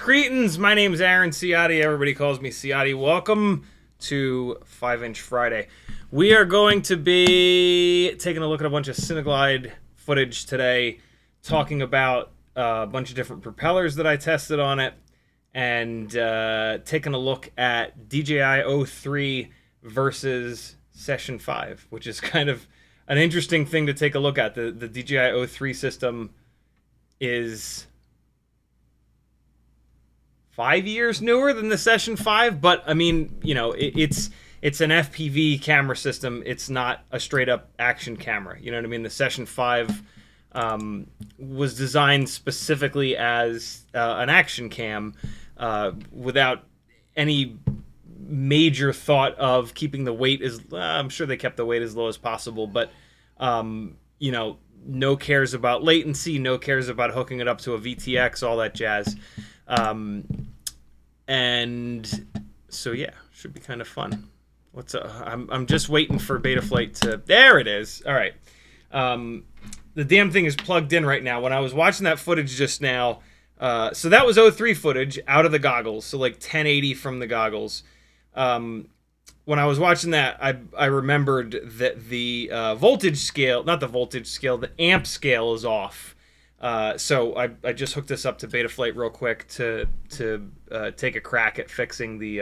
Greetings, my name is Aaron Ciotti. Everybody calls me Ciotti. Welcome to 5-Inch Friday. We are going to be taking a look at a bunch of Cineglide footage today, talking about a bunch of different propellers that I tested on it, and taking a look at DJI 03 versus Sesion5, which is kind of an interesting thing to take a look at. The DJI 03 system is 5 years newer than the Sesion5, but I mean, you know, it's an FPV camera system. It's not a straight up action camera. You know what I mean? The Sesion5 was designed specifically as an action cam, without any major thought of keeping the weight as I'm sure they kept the weight as low as possible, but you know, no cares about latency, no cares about hooking it up to a VTX, all that jazz. And so yeah, should be kind of fun. I'm just waiting for Betaflight to, there it is. All right. The damn thing is plugged in right now. When I was watching that footage just now, so that was 03 footage out of the goggles. So like 1080 from the goggles. When I was watching that, I remembered that the voltage scale, not the voltage scale, the amp scale is off. So I just hooked this up to Betaflight real quick to take a crack at fixing the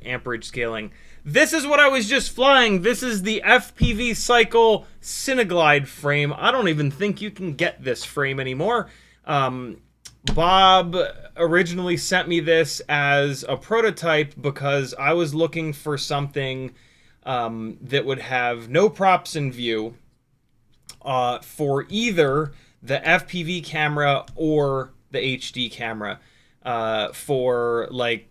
amperage scaling. This is what I was just flying. This is the FPV Cycle Cineglide frame. I don't even think you can get this frame anymore. Bob originally sent me this as a prototype because I was looking for something that would have no props in view for either the FPV camera or the HD camera for like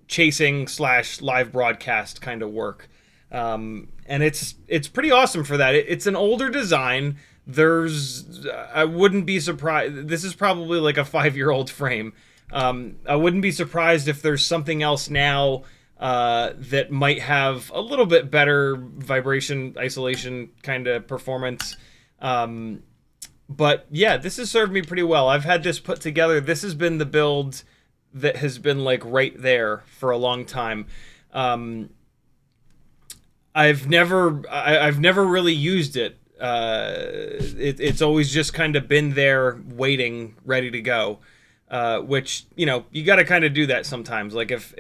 chasing / live broadcast kind of work. And it's pretty awesome for that. It's an older design. I wouldn't be surprised. This is probably like a 5-year-old frame. I wouldn't be surprised if there's something else now that might have a little bit better vibration isolation kind of performance. But yeah, this has served me pretty well. I've had this put together. This has been the build that has been like right there for a long time. I've never really used it. It's always just kind of been there waiting, ready to go. Which, you know, you got to kind of do that sometimes. Like if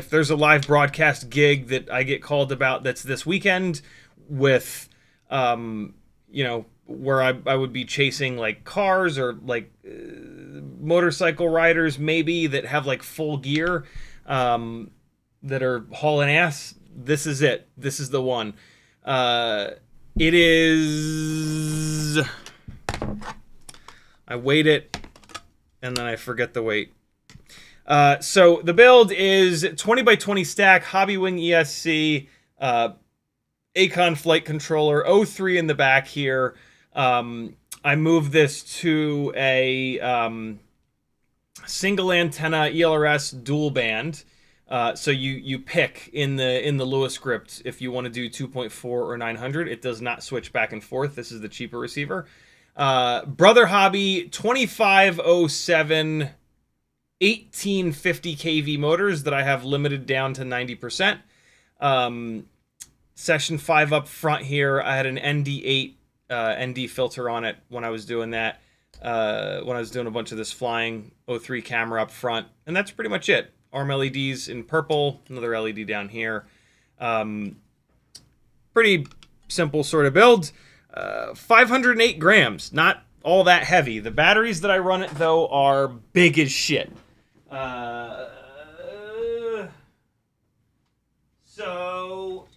there's a live broadcast gig that I get called about that's this weekend with, you know, where I would be chasing like cars or like motorcycle riders maybe that have like full gear that are hauling ass. This is it. This is the one. It is... I weight it and then I forget the weight. So the build is 20 by 20 stack, Hobbywing ESC, Acon flight controller, O3 in the back here. I moved this to a single antenna ELRS dual band. So you pick in the Lewis script if you want to do 2.4 or 900. It does not switch back and forth. This is the cheaper receiver. Brother Hobby 2507 1850 kV motors that I have limited down to 90%. Session 5 up front here. I had an ND8 ND filter on it when I was doing that. When I was doing a bunch of this flying. O3 camera up front, and that's pretty much it. Arm LEDs in purple, another LED down here. Pretty simple sort of build. 508 grams, not all that heavy. The batteries that I run it, though, are big as shit. So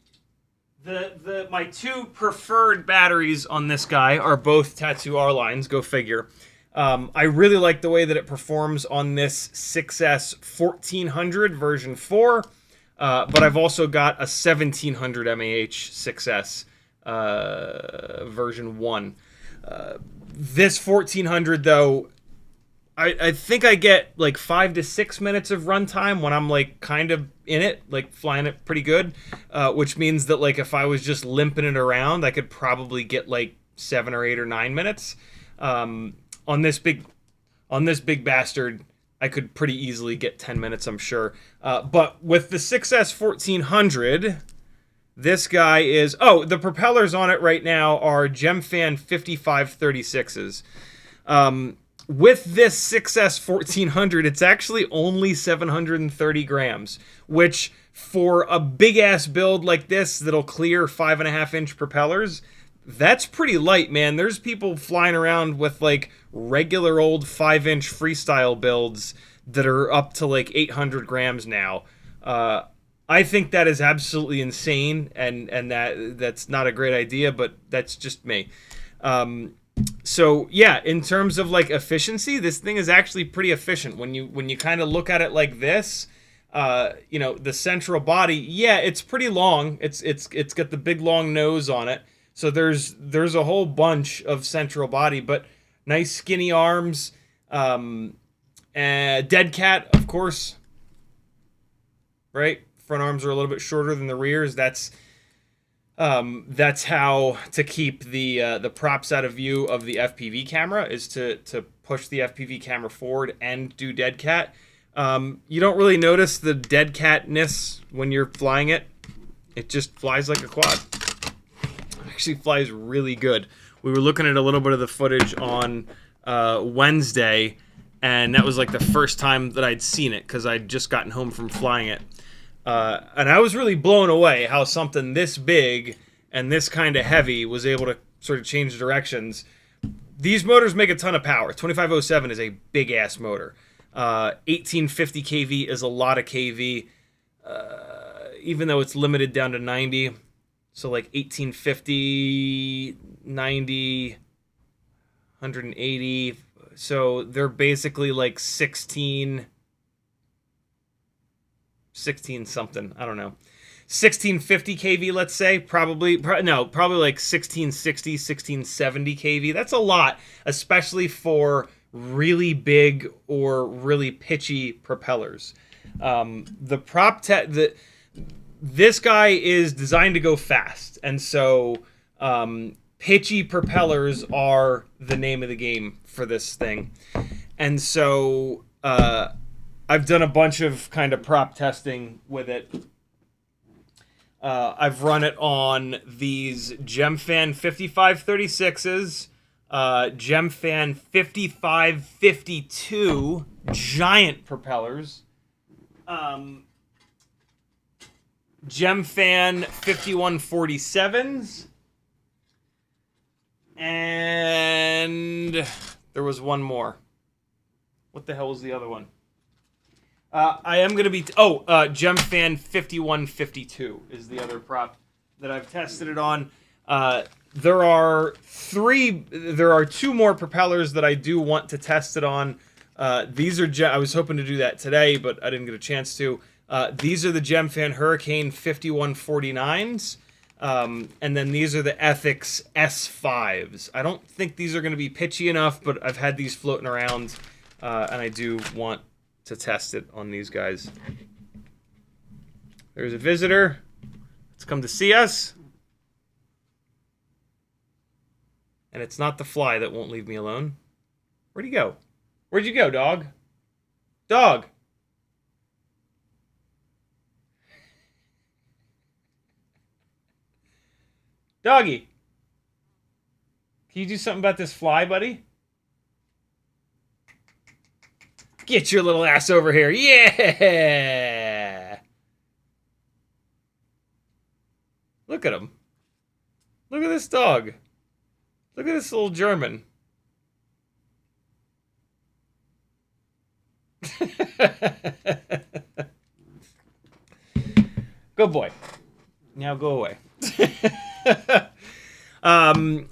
my two preferred batteries on this guy are both Tattoo R lines, go figure. I really like the way that it performs on this 6S 1400 version 4, but I've also got a 1700 mAh 6S version 1. This 1400, though, I think I get like 5 to 6 minutes of runtime when I'm like kind of in it, like flying it pretty good, which means that like if I was just limping it around, I could probably get like 7 or 8 or 9 minutes. On this big bastard, I could pretty easily get 10 minutes, I'm sure. But with the 6S 1400, this guy is... Oh, the propellers on it right now are Gemfan 5536s. With this 6S 1400, it's actually only 730 grams, which for a big-ass build like this that'll clear 5.5-inch propellers... That's pretty light, man. There's people flying around with like regular old 5-inch freestyle builds that are up to like 800 grams now. I think that is absolutely insane, and that's not a great idea, but that's just me. So yeah, in terms of like efficiency, this thing is actually pretty efficient when you kind of look at it like this. You know, the central body, yeah, it's pretty long. It's got the big long nose on it. So there's a whole bunch of central body, but nice skinny arms. Dead cat, of course. Right? Front arms are a little bit shorter than the rears. That's how to keep the props out of view of the FPV camera, is to push the FPV camera forward and do dead cat. You don't really notice the dead catness when you're flying it. It just flies like a quad. actually flies really good. We were looking at a little bit of the footage on Wednesday, and that was like the first time that I'd seen it because I'd just gotten home from flying it. And I was really blown away how something this big and this kind of heavy was able to sort of change directions. These motors make a ton of power. 2507 is a big-ass motor. 1850 kV is a lot of kV, even though it's limited down to 90. So like 1850, 90, 180. So they're basically like 16 something. I don't know. 1650 kV, let's say. Probably like 1660, 1670 kV. That's a lot, especially for really big or really pitchy propellers. This guy is designed to go fast, and so pitchy propellers are the name of the game for this thing. And so I've done a bunch of kind of prop testing with it. I've run it on these Gemfan 5536s, Gemfan 5552 giant propellers, Gemfan 5147s, and there was one more. What the hell was the other one? I am going to be... Gemfan 5152 is the other prop that I've tested it on. There are two more propellers that I do want to test it on. These are... I was hoping to do that today, but I didn't get a chance to. These are the Gemfan Hurricane 5149s. And then these are the Ethics S5s. I don't think these are going to be pitchy enough, but I've had these floating around, and I do want to test it on these guys. There's a visitor. It's come to see us. And it's not the fly that won't leave me alone. Where'd he go? Where'd you go, dog? Dog! Doggy! Can you do something about this fly, buddy? Get your little ass over here. Yeah! Look at him. Look at this dog. Look at this little German. Good boy. Now go away.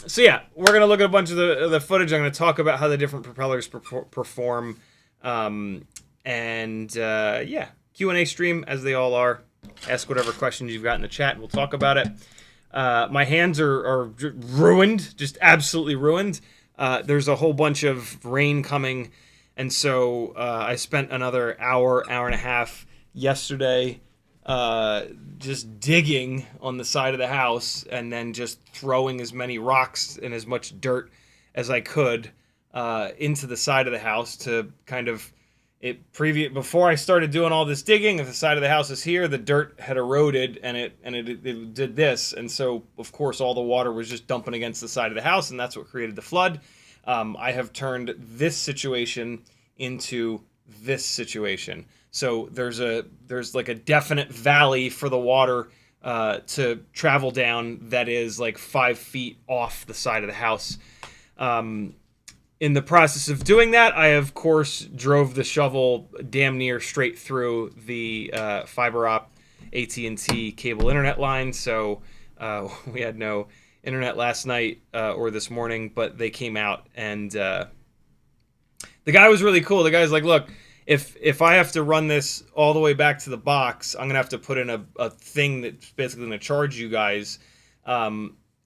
So yeah, we're going to look at a bunch of the footage. I'm going to talk about how the different propellers perform. Yeah, Q&A stream, as they all are. Ask whatever questions you've got in the chat, and we'll talk about it. My hands are ruined, just absolutely ruined. There's a whole bunch of rain coming, and so I spent another hour and a half yesterday just digging on the side of the house, and then just throwing as many rocks and as much dirt as I could into the side of the house to kind of before I started doing all this digging. If the side of the house is here, the dirt had eroded and it did this, and so of course all the water was just dumping against the side of the house, and that's what created the flood. I have turned this situation into this situation. So there's like a definite valley for the water to travel down that is like 5 feet off the side of the house. In the process of doing that, I, of course, drove the shovel damn near straight through the fiber op AT&T cable internet line. So we had no internet last night or this morning, but they came out, and the guy was really cool. The guy's like, look, if I have to run this all the way back to the box, I'm going to have to put in a thing that's basically going to charge you guys.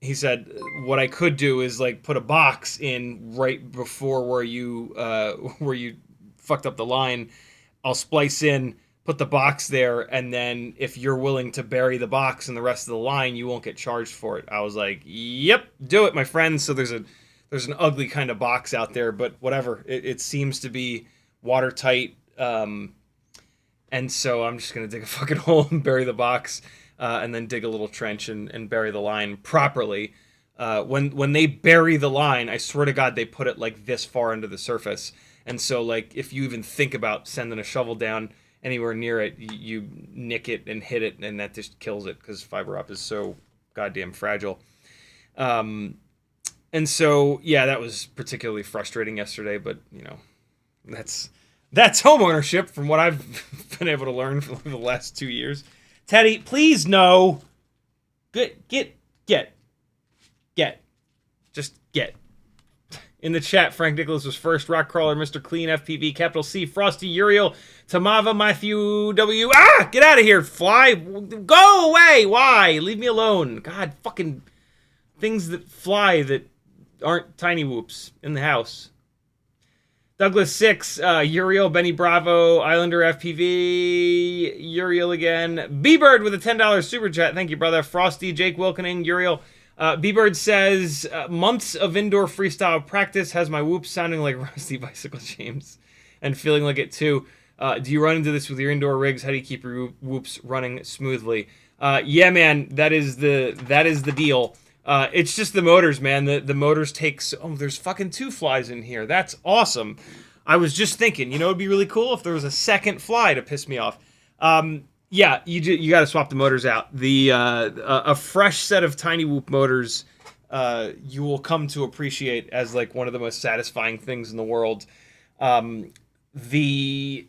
He said, what I could do is like put a box in right before where you fucked up the line. I'll splice in, put the box there, and then if you're willing to bury the box in the rest of the line, you won't get charged for it. I was like, yep, do it, my friend. So there's an ugly kind of box out there, but whatever. It seems to be watertight. And so I'm just going to dig a fucking hole and bury the box. And then dig a little trench and bury the line properly. when they bury the line, I swear to God, they put it like this far into the surface. And so, like, if you even think about sending a shovel down anywhere near it, you nick it and hit it, and that just kills it because fiber optic is so goddamn fragile. And so, yeah, that was particularly frustrating yesterday, but, you know, that's home ownership from what I've been able to learn for the last 2 years. Teddy, please no. Get. Just get. In the chat, Frank Nicholas was first. Rock Crawler, Mr. Clean, FPV, capital C, Frosty, Uriel, Tamava, Matthew, W. Ah! Get out of here, fly. Go away. Why? Leave me alone. God, fucking things that fly that aren't tiny whoops in the house. Douglas 6, Uriel, Benny Bravo, Islander FPV, Uriel again. B-Bird with a $10 super chat. Thank you, brother. Frosty, Jake Wilkening, Uriel. B-Bird says, months of indoor freestyle practice has my whoops sounding like rusty bicycle chains and feeling like it too. Do you run into this with your indoor rigs? How do you keep your whoops running smoothly? Yeah, man, that is the deal. It's just the motors, man. The motors take... Oh, there's fucking 2 flies in here. That's awesome. I was just thinking, you know, it'd be really cool if there was a second fly to piss me off. Yeah, you got to swap the motors out. A fresh set of tiny whoop motors, you will come to appreciate as like one of the most satisfying things in the world. The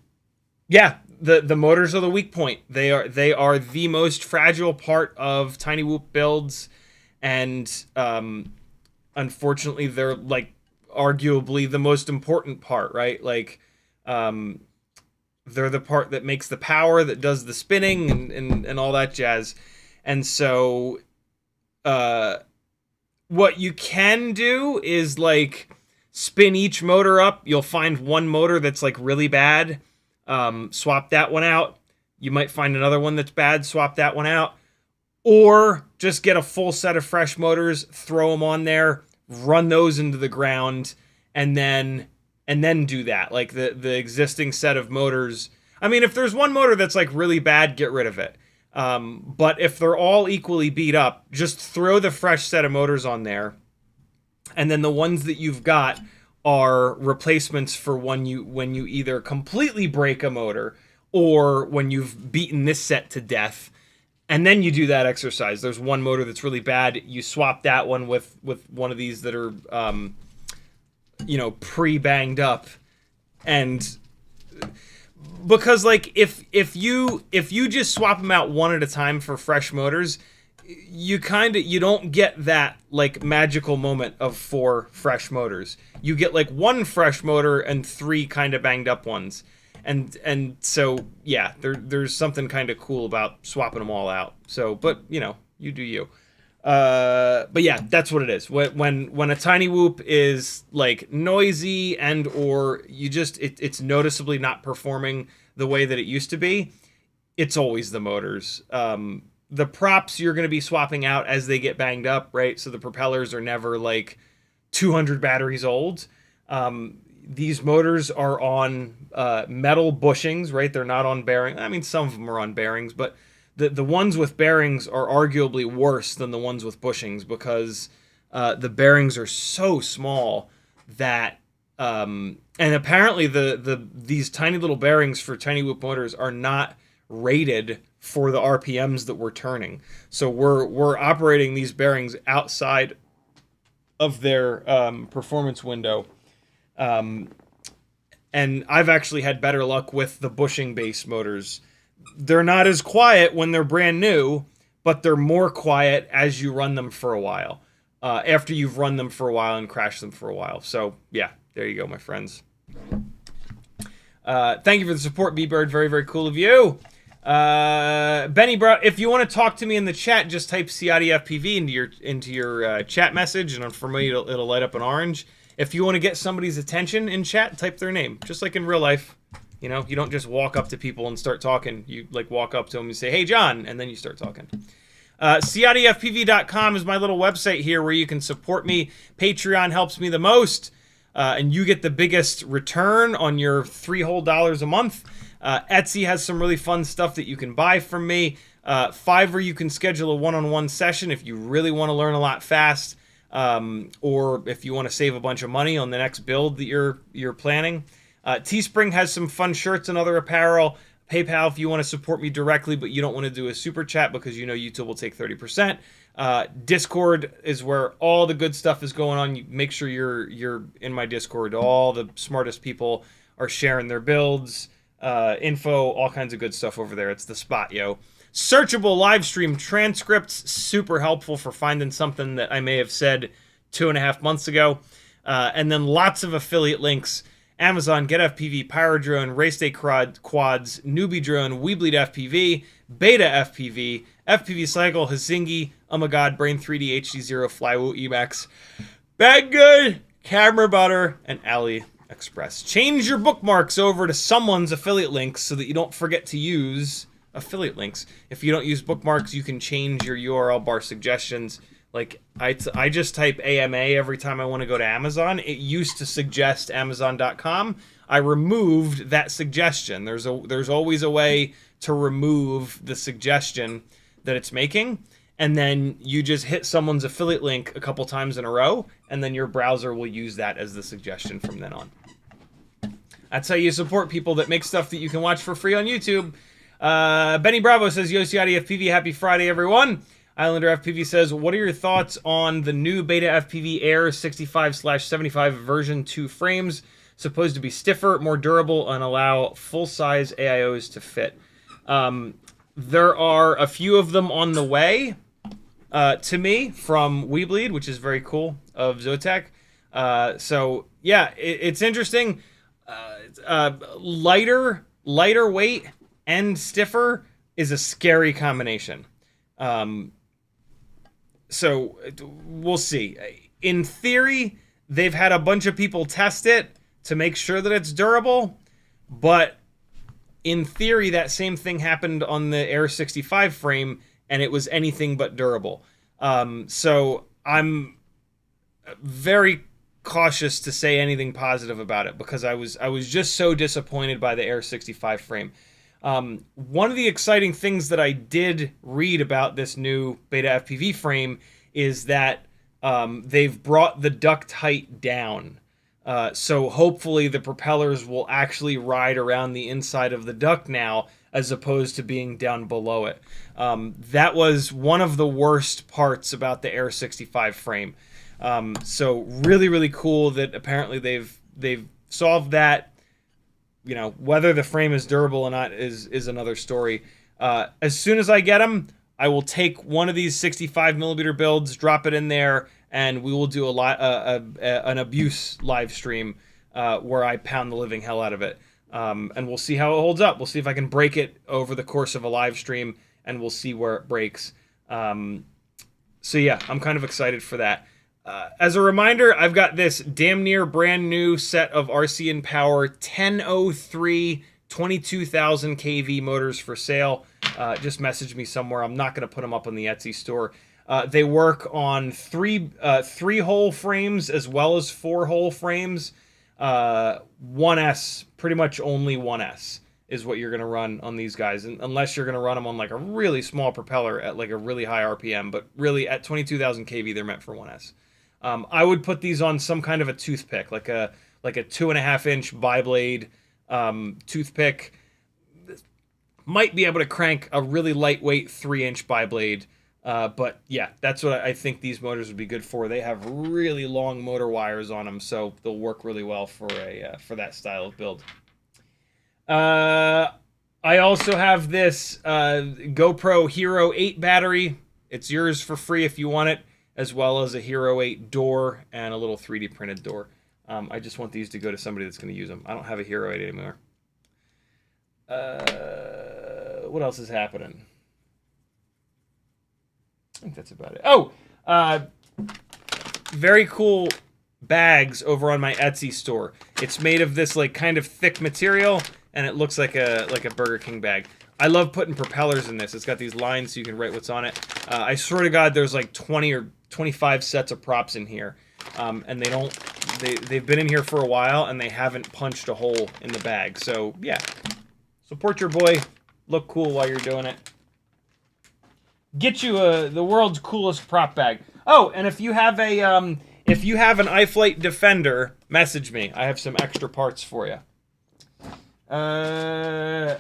motors are the weak point. They are the most fragile part of tiny whoop builds, and unfortunately, they're like arguably the most important part, right? Like, they're the part that makes the power, that does the spinning and all that jazz. And so what you can do is like spin each motor up. You'll find one motor that's like really bad. Swap that one out. You might find another one that's bad. Swap that one out. Or just get a full set of fresh motors, throw them on there, run those into the ground, and then do that. Like the existing set of motors. I mean, if there's one motor that's like really bad, get rid of it. But if they're all equally beat up, just throw the fresh set of motors on there. And then the ones that you've got are replacements for when you either completely break a motor or when you've beaten this set to death. And then you do that exercise. There's one motor that's really bad. You swap that one with one of these that are, pre-banged up. And because like if you just swap them out one at a time for fresh motors, you don't get that like magical moment of 4 fresh motors. You get like 1 fresh motor and 3 kind of banged up ones. And so yeah, there's something kind of cool about swapping them all out. So, but you know, you do you. But yeah, that's what it is. When a tiny whoop is like noisy and or it's noticeably not performing the way that it used to be, it's always the motors. The props you're going to be swapping out as they get banged up, right? So the propellers are never like 200 batteries old. These motors are on metal bushings, right? They're not on bearings. I mean, some of them are on bearings, but the ones with bearings are arguably worse than the ones with bushings because the bearings are so small that, and apparently these tiny little bearings for tiny whoop motors are not rated for the RPMs that we're turning. So we're operating these bearings outside of their performance window. And I've actually had better luck with the bushing-based motors. They're not as quiet when they're brand new, but they're more quiet as you run them for a while. After you've run them for a while and crashed them for a while. So, yeah, there you go, my friends. Thank you for the support, B-Bird. Very, very cool of you. Benny, bro, if you want to talk to me in the chat, just type CiottiFPV into your chat message, and for me, it'll light up an orange. If you want to get somebody's attention in chat, type their name, just like in real life. You know, you don't just walk up to people and start talking. You like walk up to them and say, "Hey, John," and then you start talking. CiottiFPV.com is my little website here where you can support me. Patreon helps me the most, and you get the biggest return on your $3 whole a month. Etsy has some really fun stuff that you can buy from me. Fiverr, you can schedule a one-on-one session if you really want to learn a lot fast. or if you want to save a bunch of money on the next build that you're planning. Teespring has some fun shirts and other apparel. PayPal if you want to support me directly, but you don't want to do a super chat because you know YouTube will take 30%. Discord is where all the good stuff is going on. You make sure you're in my Discord. All the smartest people are sharing their builds, info, all kinds of good stuff over there. It's the spot, yo. Searchable live stream transcripts, super helpful for finding something that I may have said 2.5 months ago. And then lots of affiliate links. Amazon, GetFPV, Pyrodrone, Race Day Quads, Newbie Drone, Weebleed FPV, BetaFPV, FPV Cycle, Hazingi, Oh My God, Brain 3D, HD0, Flywheel Emacs, Bad Good, Camera Butter, and AliExpress. Change your bookmarks over to someone's affiliate links so that you don't forget to use affiliate links. If you don't use bookmarks, you can change your URL bar suggestions. Like, I just type AMA every time I want to go to Amazon. It used to suggest Amazon.com. I removed that suggestion. There's always a way to remove the suggestion that it's making, and then you just hit someone's affiliate link a couple times in a row, and then your browser will use that as the suggestion from then on. That's how you support people that make stuff that you can watch for free on YouTube. Benny Bravo says, Yo, CiottiFPV, happy Friday, everyone. Islander FPV says, what are your thoughts on the new BetaFPV Air 65/75 version 2 frames? Supposed to be stiffer, more durable, and allow full-size AIOs to fit. There are a few of them on the way to me from Weebleed, which is very cool, of Zotac. So, yeah, it's interesting. Lighter weight and stiffer is a scary combination. So we'll see. In theory, they've had a bunch of people test it to make sure that it's durable, but in theory, that same thing happened on the Air 65 frame, and it was anything but durable. So I'm very cautious to say anything positive about it because I was just so disappointed by the Air 65 frame. One of the exciting things that I did read about this new BetaFPV frame is that they've brought the duct height down. So hopefully the propellers will actually ride around the inside of the duct now as opposed to being down below it. That was one of the worst parts about the Air 65 frame. So really, really cool that apparently they've solved that. You know, whether the frame is durable or not is another story. As soon as I get them, I will take one of these 65mm builds, drop it in there, and we will do an abuse live stream where I pound the living hell out of it. And we'll see how it holds up. We'll see if I can break it over the course of a live stream, and we'll see where it breaks. So yeah, I'm kind of excited for that. As a reminder, I've got this damn near brand new set of RC & Power 1003 22,000 kV motors for sale. Just message me somewhere. I'm not going to put them up on the Etsy store. They work on three-hole frames as well as 4-hole frames. 1S, pretty much only 1S is what you're going to run on these guys, unless you're going to run them on like a really small propeller at like a really high RPM, but really at 22,000 kV, they're meant for 1S. I would put these on some kind of a toothpick, like a 2.5-inch biblade toothpick. Might be able to crank a really lightweight 3-inch biblade, but yeah, that's what I think these motors would be good for. They have really long motor wires on them, so they'll work really well for that style of build. I also have this GoPro Hero 8 battery. It's yours for free if you want it, as well as a Hero 8 door and a little 3D printed door. I just want these to go to somebody that's going to use them. I don't have a Hero 8 anymore. What else is happening? I think that's about it. Oh, very cool bags over on my Etsy store. It's made of this like kind of thick material, and it looks like a Burger King bag. I love putting propellers in this. It's got these lines so you can write what's on it. I swear to God, there's like 20 or 25 sets of props in here, and they've been in here for a while, and they haven't punched a hole in the bag. So yeah, support your boy. Look cool while you're doing it. Get you the world's coolest prop bag. Oh, and if you have an iFlight Defender, message me. I have some extra parts for you. All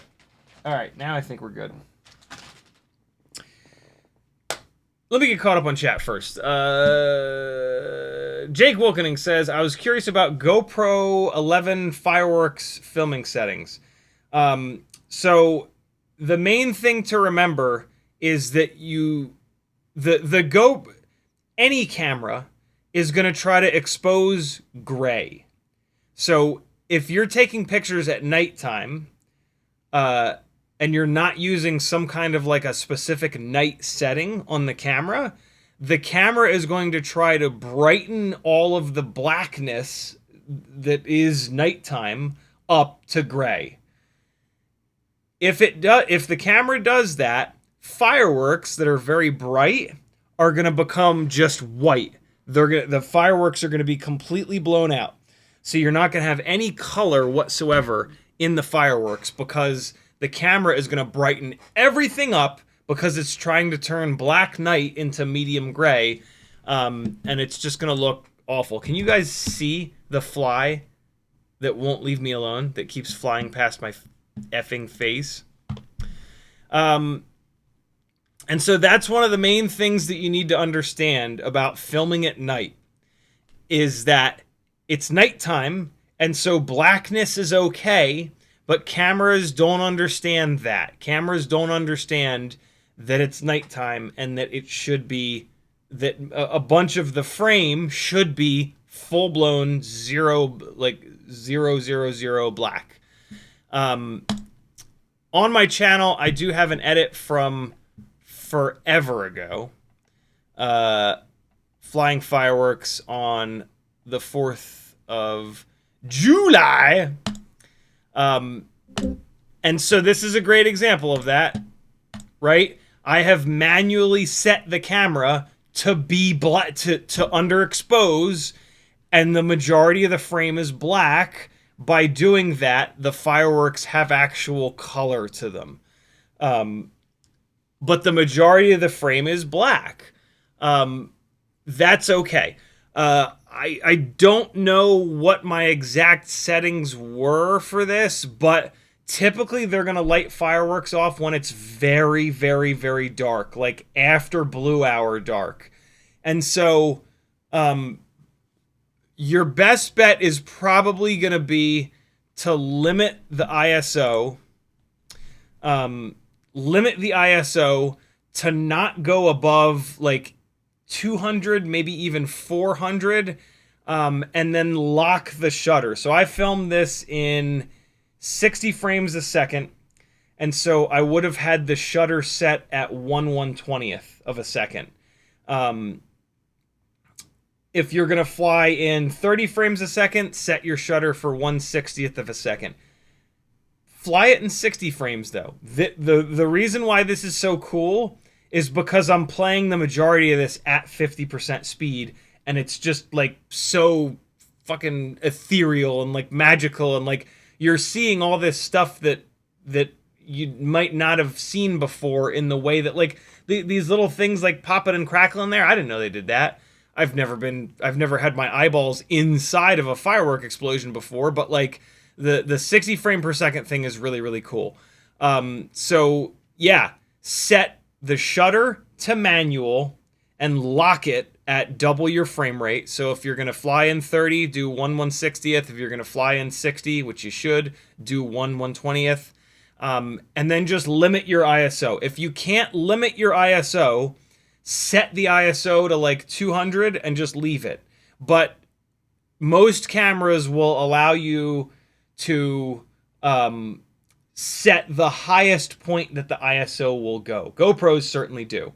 right, now I think we're good. Let me get caught up on chat first. Jake Wilkening says, I was curious about GoPro 11 fireworks filming settings. So the main thing to remember is that any camera is going to try to expose gray. So if you're taking pictures at nighttime, and you're not using some kind of like a specific night setting on the camera is going to try to brighten all of the blackness that is nighttime up to gray. If the camera does that, fireworks that are very bright are going to become just white. The fireworks are going to be completely blown out. So you're not going to have any color whatsoever in the fireworks because the camera is going to brighten everything up because it's trying to turn black night into medium gray, and it's just going to look awful. Can you guys see the fly that won't leave me alone, that keeps flying past my effing face? And so that's one of the main things that you need to understand about filming at night, is that it's nighttime, and so blackness is okay. But cameras don't understand that. Cameras don't understand that it's nighttime and that it should be, that a bunch of the frame should be full-blown zero, like 000 black. On my channel, I do have an edit from forever ago. Flying fireworks on the 4th of July. And so this is a great example of that, right? I have manually set the camera to be black, to underexpose, and the majority of the frame is black. By doing that, the fireworks have actual color to them. But the majority of the frame is black. That's okay. I don't know what my exact settings were for this, but typically they're going to light fireworks off when it's very, very, very dark, like after blue hour dark. And so your best bet is probably going to be to limit the ISO. Limit the ISO to not go above like 200, maybe even 400, and then lock the shutter. So I filmed this in 60 frames a second, and so I would have had the shutter set at 1/120th of a second. If you're going to fly in 30 frames a second, set your shutter for 1/60th of a second. Fly it in 60 frames, though. The reason why this is so cool is because I'm playing the majority of this at 50% speed, and it's just like so fucking ethereal and like magical, and like you're seeing all this stuff that you might not have seen before, in the way that like these little things like popping and crackling there. I didn't know they did that. I've never had my eyeballs inside of a firework explosion before, but like the 60 frame per second thing is really, really cool. So yeah, set the shutter to manual and lock it at double your frame rate. So if you're going to fly in 30, do 1/160th. If you're going to fly in 60, which you should, do 1/120th. And then just limit your ISO. If you can't limit your ISO, set the ISO to like 200 and just leave it. But most cameras will allow you to set the highest point that the ISO will go. GoPros certainly do.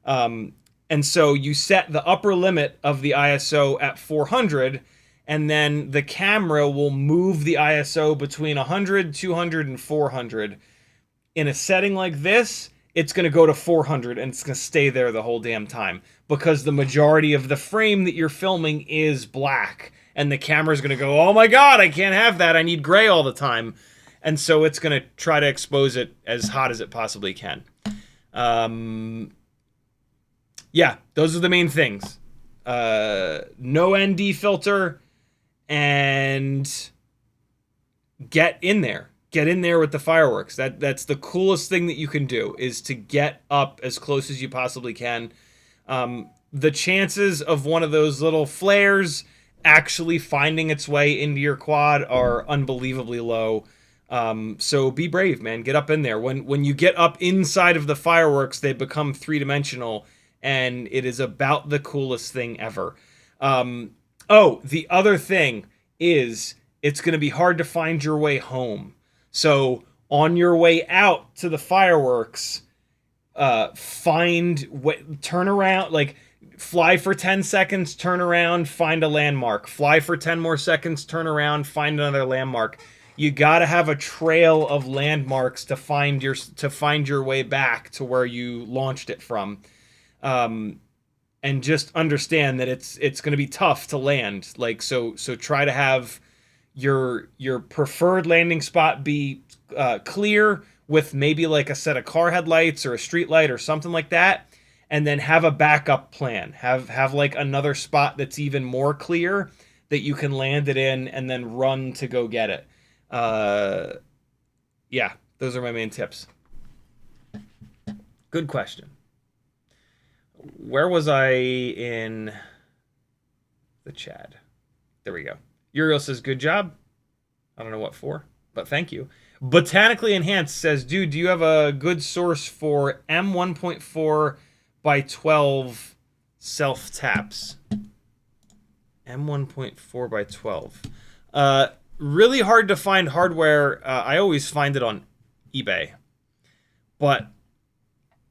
And so you set the upper limit of the ISO at 400, and then the camera will move the ISO between 100, 200, and 400. In a setting like this, it's going to go to 400, and it's going to stay there the whole damn time, because the majority of the frame that you're filming is black, and the camera's going to go, oh my god, I can't have that, I need gray all the time. And so it's going to try to expose it as hot as it possibly can. Yeah, those are the main things. No ND filter, and get in there. Get in there with the fireworks. That's the coolest thing that you can do, is to get up as close as you possibly can. The chances of one of those little flares actually finding its way into your quad are unbelievably low. So be brave, man. Get up in there. When you get up inside of the fireworks, they become three-dimensional, and it is about the coolest thing ever. Oh, the other thing is it's going to be hard to find your way home. So on your way out to the fireworks, turn around, like fly for 10 seconds, turn around, find a landmark. Fly for 10 more seconds, turn around, find another landmark. You got to have a trail of landmarks to find your way back to where you launched it from. And just understand that it's going to be tough to land. Like, so try to have your preferred landing spot be clear, with maybe like a set of car headlights or a street light or something like that, and then have a backup plan. Have like another spot that's even more clear that you can land it in, and then run to go get it. Yeah, those are my main tips. Good question. Where was I in the chat? There we go. Uriel says, good job. I don't know what for, but thank you. Botanically Enhanced says, dude, do you have a good source for M1.4 by 12 self-taps? M1.4 by 12. Really hard to find hardware. I always find it on eBay. But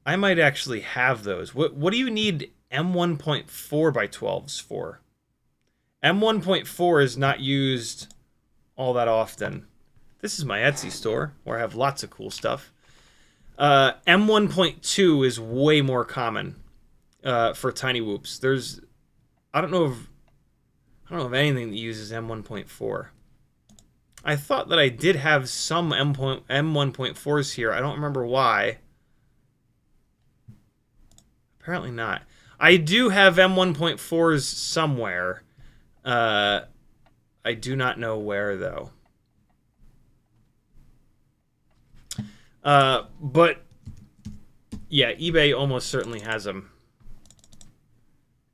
I might actually have those. What do you need M1.4 by 12s for? M1.4 is not used all that often. This is my Etsy store, where I have lots of cool stuff. M1.2 is way more common for tiny whoops. I don't know of anything that uses M1.4. I thought that I did have some M1.4s here. I don't remember why. Apparently not. I do have M1.4s somewhere. I do not know where, though. But yeah, eBay almost certainly has them.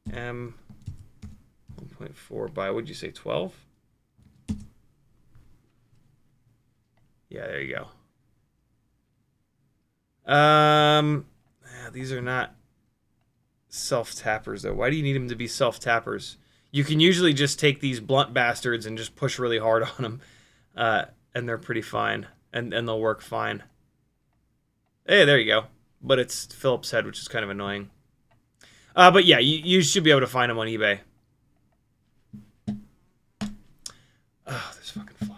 M1.4 by, what'd you say, 12? Yeah, there you go. These are not self-tappers, though. Why do you need them to be self-tappers? You can usually just take these blunt bastards and just push really hard on them, and they're pretty fine, and they'll work fine. Hey, there you go. But it's Phillips head, which is kind of annoying. But yeah, you should be able to find them on eBay. Oh, this fucking fly.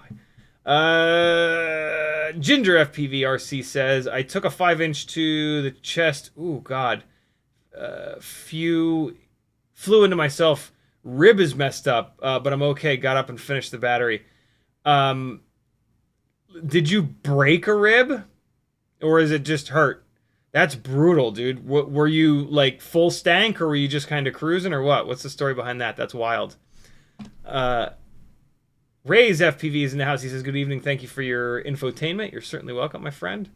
Ginger FPV RC says, I took a 5-inch to the chest. Ooh, God. Flew into myself. Rib is messed up, but I'm okay. Got up and finished the battery. Did you break a rib? Or is it just hurt? That's brutal, dude. Were you, like, full stank, or were you just kind of cruising, or what? What's the story behind that? That's wild. Ray's FPV is in the house. He says, good evening. Thank you for your infotainment. You're certainly welcome, my friend.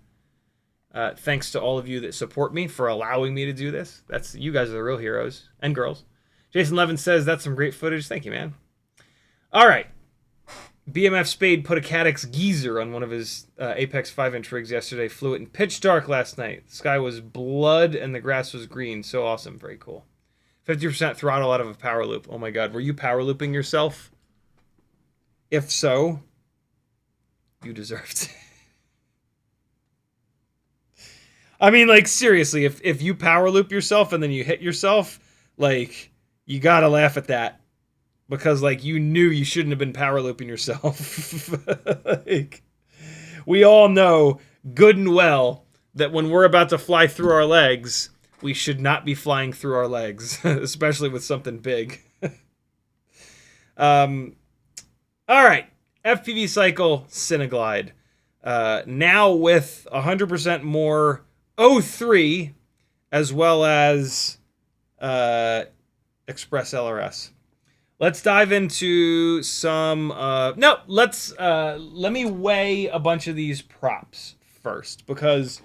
Thanks to all of you that support me for allowing me to do this. You guys are the real heroes. And girls. Jason Levin says, that's some great footage. Thank you, man. All right. BMF Spade put a Caddx Geezer on one of his Apex 5-inch rigs yesterday. Flew it in pitch dark last night. The sky was blood and the grass was green. So awesome. Very cool. 50% throttle out of a power loop. Oh my God. Were you power looping yourself? If so, you deserved it. I mean, like, seriously, if you power loop yourself and then you hit yourself, like, you gotta laugh at that. Because, like, you knew you shouldn't have been power looping yourself. Like, we all know good and well that when we're about to fly through our legs, we should not be flying through our legs, especially with something big. All right, FPV Cycle Cineglide. Now with 100% more O3, as well as Express LRS. Let's dive into some. No, let me weigh a bunch of these props first, because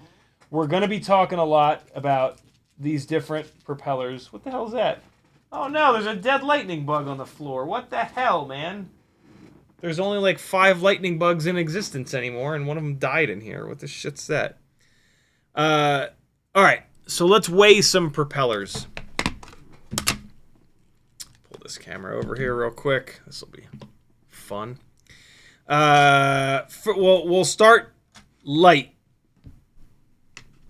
we're gonna be talking a lot about these different propellers. What the hell is that? Oh no, there's a dead lightning bug on the floor. What the hell, man? There's only like 5 lightning bugs in existence anymore, and one of them died in here. What the shit's that? All right, so let's weigh some propellers. Pull this camera over here real quick. This will be fun. We'll start light.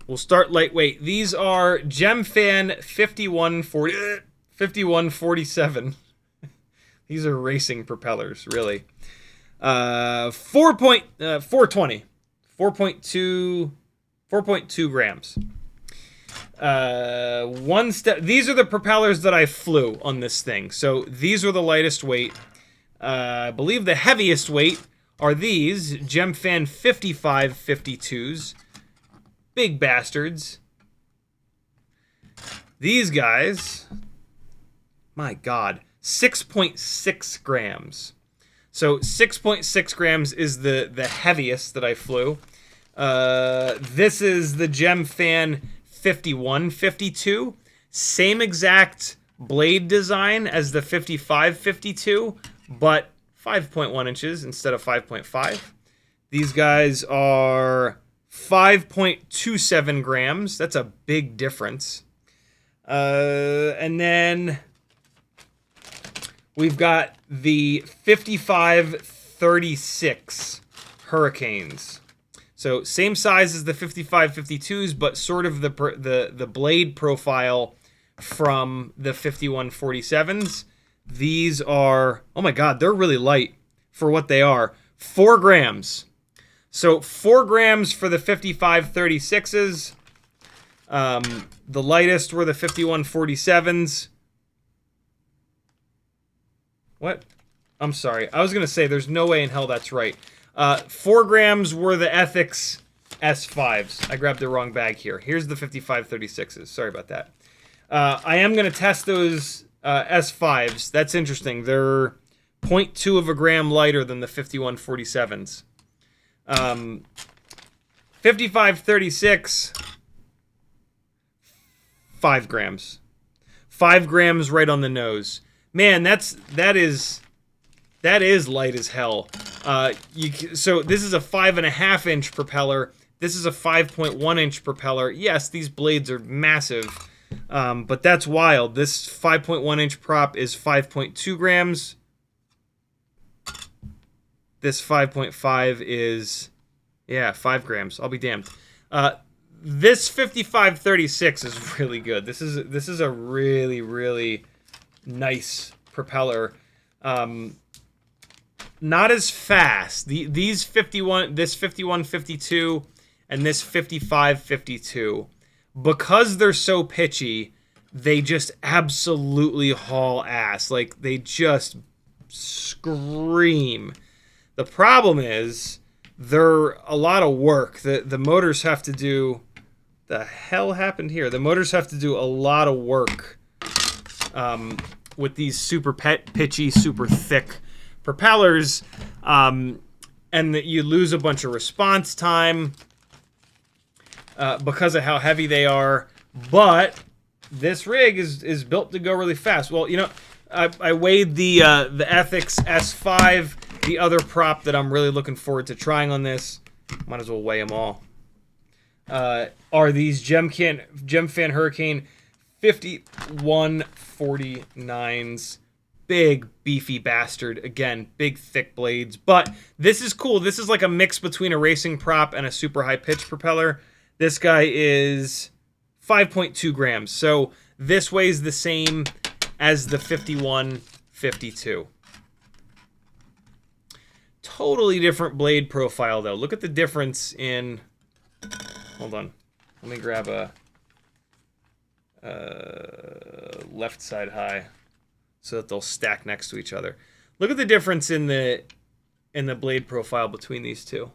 We'll start lightweight. These are Gemfan 5147. These are racing propellers, really. 4.2 grams. These are the propellers that I flew on this thing. So these are the lightest weight. I believe the heaviest weight are these Gemfan 5552s. Big bastards. These guys, my God, 6.6 grams. So 6.6 grams is the heaviest that I flew. This is the Gemfan 5152. Same exact blade design as the 5552, but 5.1 inches instead of 5.5. These guys are 5.27 grams. That's a big difference. And then we've got the 5536 Hurricanes. So same size as the 5552s, but sort of the blade profile from the 5147s. These are, oh my God, they're really light for what they are. 4 grams. So 4 grams for the 5536s. The lightest were the 5147s. What? I'm sorry. I was going to say there's no way in hell that's right. 4 grams were the Ethics S5s. I grabbed the wrong bag here. Here's the 5536s. Sorry about that. I am going to test those S5s. That's interesting. They're 0.2 of a gram lighter than the 5147s. 5536, 5 grams. 5 grams right on the nose. Man, that is light as hell. So this is a 5.5 inch propeller. This is a 5.1 inch propeller. Yes, these blades are massive, but that's wild. This 5.1 inch prop is 5.2 grams. This 5.5 is, yeah, 5 grams. I'll be damned. This 5536 is really good. This is a really, really nice propeller. Not as fast. This 5152 and this 5552, because they're so pitchy, they just absolutely haul ass. Like, they just scream. The problem is they're a lot of work. The motors have to do, the hell happened here? The motors have to do a lot of work with these super pitchy, super thick propellers, and that you lose a bunch of response time because of how heavy they are. But this rig is built to go really fast. Well, you know, I weighed the Ethics S5. The other prop that I'm really looking forward to trying on this, might as well weigh them all, are these Gemfan Hurricane 5149s. Big, beefy bastard. Again, big, thick blades. But this is cool. This is like a mix between a racing prop and a super high-pitched propeller. This guy is 5.2 grams. So this weighs the same as the 5152. Totally different blade profile, though. Look at the difference in... Hold on. Let me grab a left side high so that they'll stack next to each other. Look at the difference in the blade profile between these two.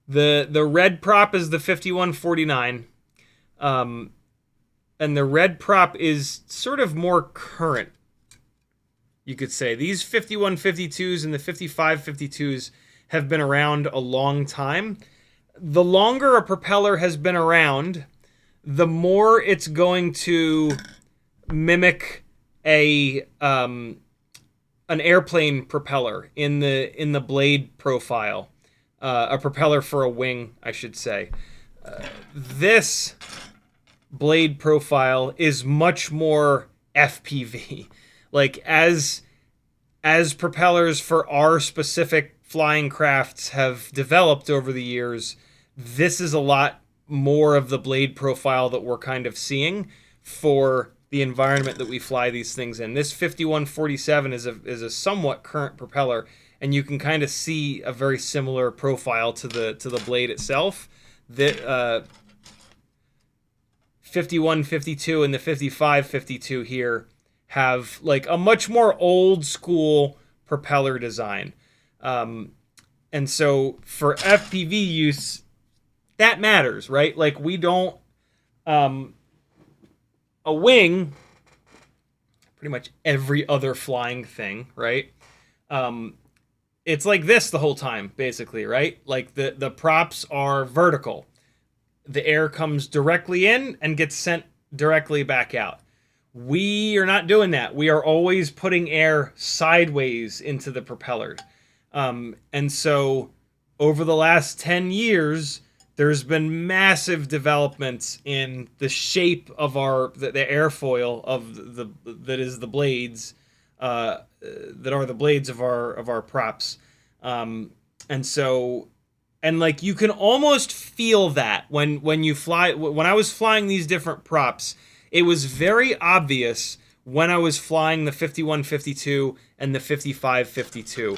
The red prop is the 5149. and the red prop is sort of more current, you could say. These 5152s and the 5552s have been around a long time. The longer a propeller has been around, the more it's going to mimic an airplane propeller in the blade profile, a propeller for a wing, I should say. This blade profile is much more FPV. Like as propellers for our specific flying crafts have developed over the years, this is a lot more of the blade profile that we're kind of seeing for the environment that we fly these things in. This 5147 is a somewhat current propeller, and you can kind of see a very similar profile to the blade itself. The 5152 and the 5552 here have like a much more old school propeller design. And so for FPV use, that matters, right? Like we don't, a wing, pretty much every other flying thing, right? It's like this the whole time, basically, right? Like the props are vertical. The air comes directly in and gets sent directly back out. We are not doing that. We are always putting air sideways into the propeller. And so over the last 10 years, there's been massive developments in the shape of the airfoil of that is the blades, that are the blades of our props. And so, and like you can almost feel that when you fly. When I was flying these different props, it was very obvious when I was flying the 5152 and the 5552.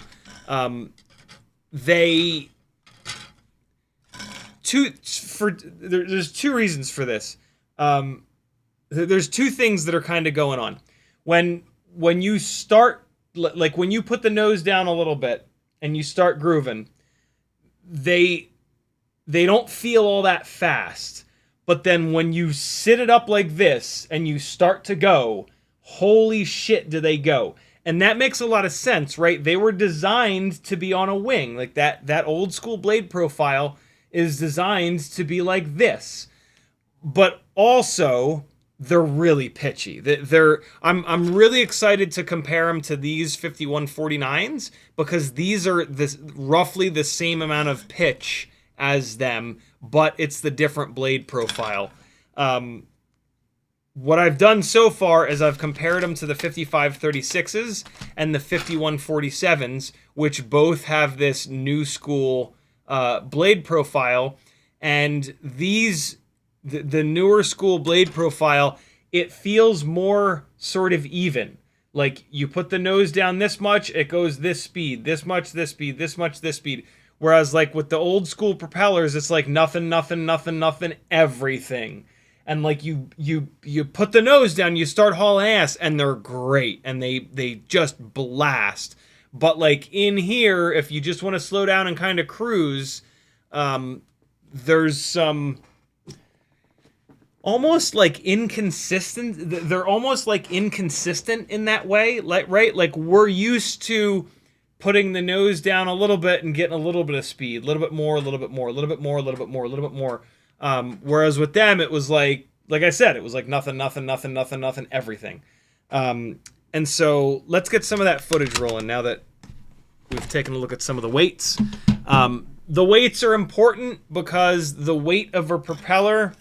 There's two reasons for this. There's two things that are kind of going on. When you start, like when you put the nose down a little bit and you start grooving, they don't feel all that fast. But then when you sit it up like this and you start to go, holy shit, do they go. And that makes a lot of sense, right? They were designed to be on a wing. Like that old school blade profile is designed to be like this. But also, they're really pitchy. I'm really excited to compare them to these 5149s because these are roughly the same amount of pitch as them, but it's the different blade profile. What I've done so far is I've compared them to the 5536s and the 5147s, which both have this new school blade profile, and the newer school blade profile, it feels more sort of even. Like you put the nose down this much, it goes this speed, this much, this speed, this much, this speed. Whereas like with the old school propellers, it's like nothing, nothing, nothing, nothing, everything. And like you put the nose down, you start hauling ass, and they're great, and they just blast. But like in here, if you just want to slow down and kind of cruise, there's some almost like inconsistent. They're almost like inconsistent in that way, like right? Like we're used to putting the nose down a little bit and getting a little bit of speed, a little bit more, a little bit more, a little bit more, a little bit more, a little bit more. Whereas with them, it was like I said, it was like nothing, nothing, nothing, nothing, nothing, everything. And so let's get some of that footage rolling now that we've taken a look at some of the weights. The weights are important because the weight of a propeller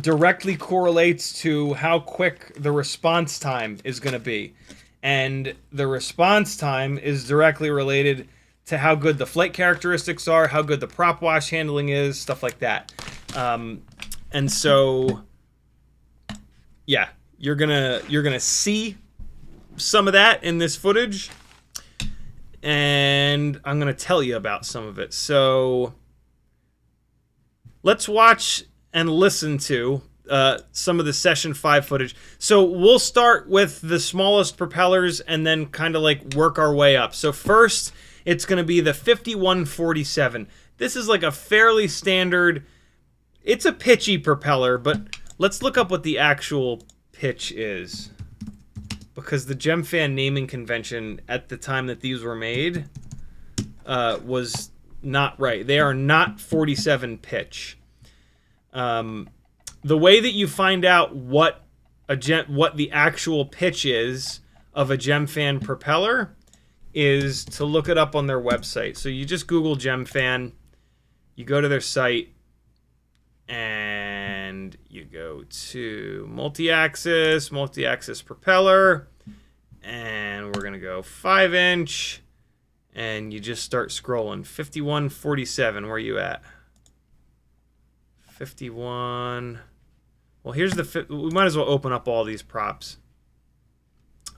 directly correlates to how quick the response time is going to be. And the response time is directly related to how good the flight characteristics are, how good the prop wash handling is, stuff like that. And so, yeah, you're gonna see some of that in this footage, and I'm gonna tell you about some of it. So let's watch and listen to some of the Session 5 footage. So we'll start with the smallest propellers and then kind of like work our way up. So first, it's going to be the 5147. This is like a fairly standard, it's a pitchy propeller, but Let's look up what the actual pitch is, because the Gemfan naming convention at the time that these were made was not right. They are not 47 pitch. The way that you find out what the actual pitch is of a Gemfan propeller is to look it up on their website. So you just Google Gemfan, you go to their site, and you go to multi-axis propeller, and we're gonna go 5-inch, and you just start scrolling. 5147, where are you at? 51. Well, here's we might as well open up all these props.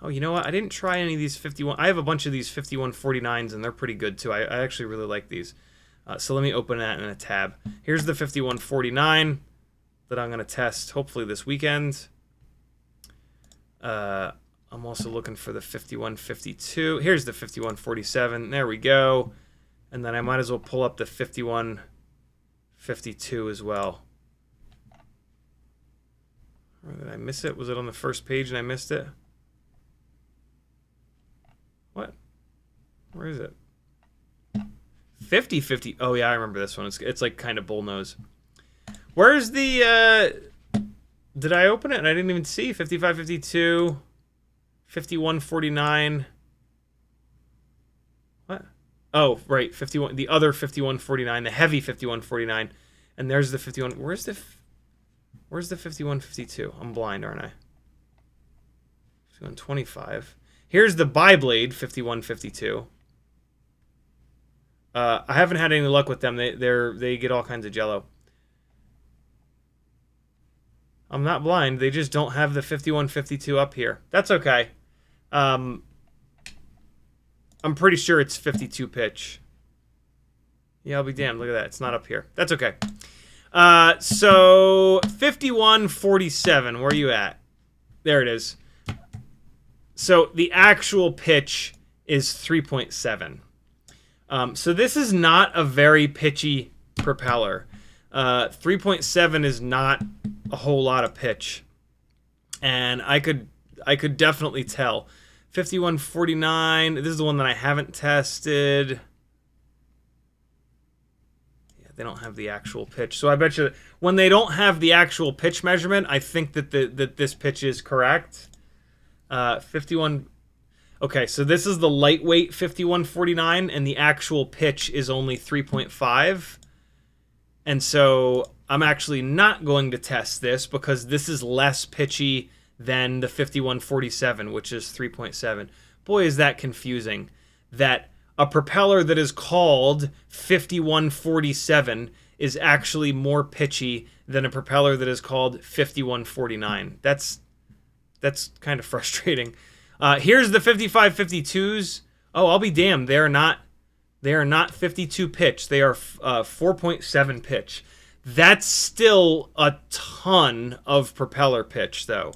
Oh, you know what? I didn't try any of these 51. I have a bunch of these 5149s, and they're pretty good too. I actually really like these. So let me open that in a tab. Here's the 5149 that I'm going to test hopefully this weekend. I'm also looking for the 5152. Here's the 5147. There we go. And then I might as well pull up the 5152 as well. Or did I miss it? Was it on the first page and I missed it? What? Where is it? 5050. Oh yeah, I remember this one. It's like kind of bullnose. Where's the did I open it and I didn't even see 5552, 5149. What? Oh, right, 51, the other 5149, the heavy 5149. And there's the 51. Where's the 5152? I'm blind, aren't I? 5125. Here's the bi-blade 5152. I haven't had any luck with them. They get all kinds of jello. I'm not blind. They just don't have the 5152 up here. That's okay. I'm pretty sure it's 52 pitch. Yeah, I'll be damned. Look at that. It's not up here. That's okay. So 5147. Where are you at? There it is. So the actual pitch is 3.7. So this is not a very pitchy propeller. 3.7 is not a whole lot of pitch, and I could definitely tell. 5149. This is the one that I haven't tested. Yeah, they don't have the actual pitch. So I bet you when they don't have the actual pitch measurement, I think that that this pitch is correct. 51. Okay, so this is the lightweight 5149, and the actual pitch is only 3.5. And so I'm actually not going to test this because this is less pitchy than the 5147, which is 3.7. Boy, is that confusing. That a propeller that is called 5147 is actually more pitchy than a propeller that is called 5149. That's kind of frustrating. Here's the 5552s. Oh, I'll be damned. They are not 52 pitch. They are 4.7 pitch. That's still a ton of propeller pitch, though.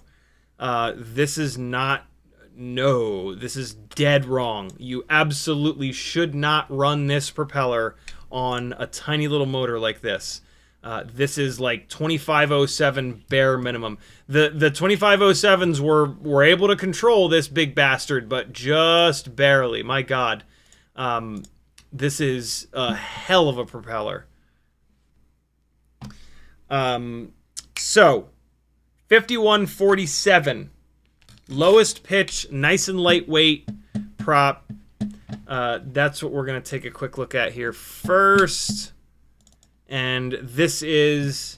This is not... No, this is dead wrong. You absolutely should not run this propeller on a tiny little motor like this. This is like 2507 bare minimum. The 2507s were able to control this big bastard, but just barely. My God. This is a hell of a propeller. So, 5147. Lowest pitch, nice and lightweight prop. That's what we're going to take a quick look at here first. And this is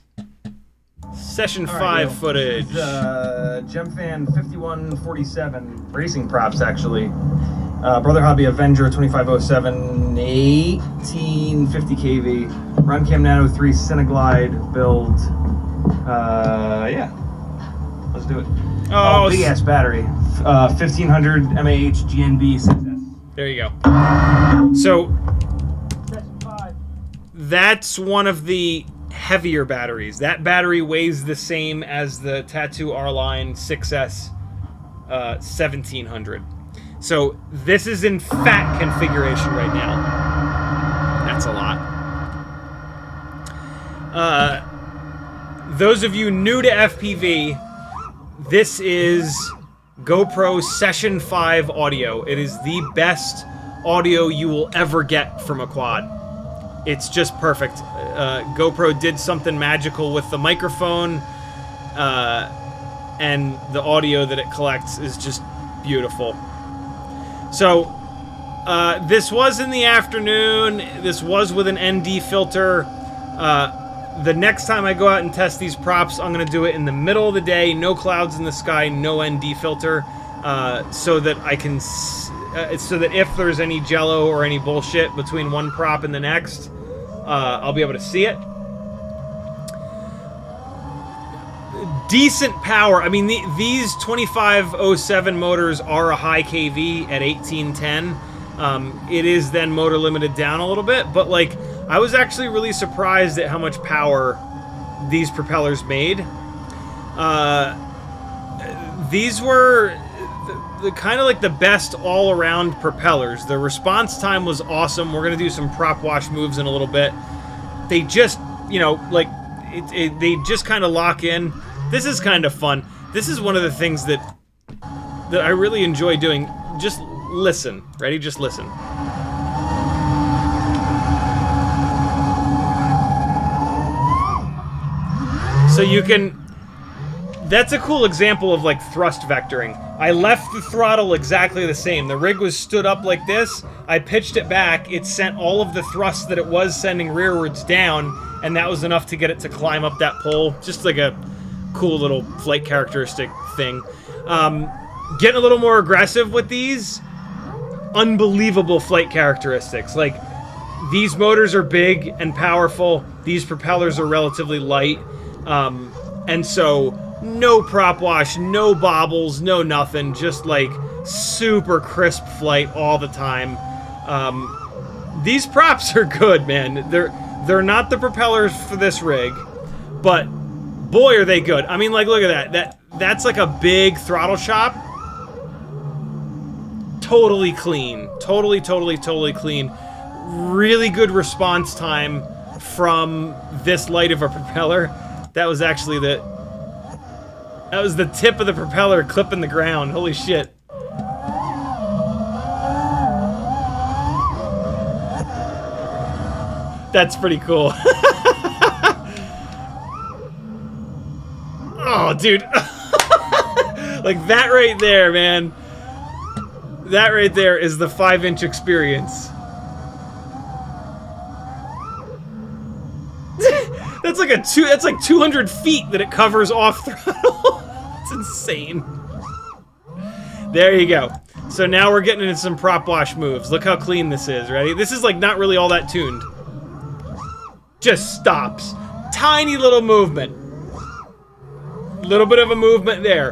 Session 5 footage. Gemfan 5147 racing props, actually. Brother Hobby Avenger 2507 1850 kV. Runcam Nano 3 Cineglide build. Yeah. Let's do it. Oh, big ass battery. 1500 mAh GNB 6S. There you go. So, that's one of the heavier batteries. That battery weighs the same as the Tattoo R-Line 6S 1700. So this is in fat configuration right now. That's a lot. those of you new to FPV, this is GoPro Sesion5 audio. It is the best audio you will ever get from a quad. It's just perfect. GoPro did something magical with the microphone, and the audio that it collects is just beautiful. So, this was in the afternoon. This was with an ND filter. The next time I go out and test these props, I'm going to do it in the middle of the day, no clouds in the sky, no ND filter, so that I can, so that if there's any jello or any bullshit between one prop and the next, I'll be able to see it. Decent power. I mean, these 2507 motors are a high KV at 1810. It is then motor limited down a little bit, but like, I was actually really surprised at how much power these propellers made. These were the kind of like the best all-around propellers. The response time was awesome. We're gonna do some prop wash moves in a little bit. They just, you know, like they just kind of lock in. This is kind of fun. This is one of the things that I really enjoy doing. Just listen. Ready? Just listen. So you can, that's a cool example of like thrust vectoring. I left the throttle exactly the same. The rig was stood up like this. I pitched it back. It sent all of the thrust that it was sending rearwards down, and that was enough to get it to climb up that pole. Just like a cool little flight characteristic thing. Getting a little more aggressive with these. Unbelievable flight characteristics. Like, these motors are big and powerful. These propellers are relatively light. And so, no prop wash, no bobbles, no nothing. Just like super crisp flight all the time. These props are good, man. They're not the propellers for this rig, but boy are they good. I mean, like, look at that. That's like a big throttle shop. Totally clean. Totally clean. Really good response time from this light of a propeller. That was actually the tip of the propeller clipping the ground. Holy shit. That's pretty cool. Oh, dude. Like, that right there, man. That right there is the 5-inch experience. That's like 200 feet that it covers off throttle. It's insane. There you go. So now we're getting into some prop wash moves. Look how clean this is, ready? This is like not really all that tuned. Just stops. Tiny little movement. Little bit of a movement there.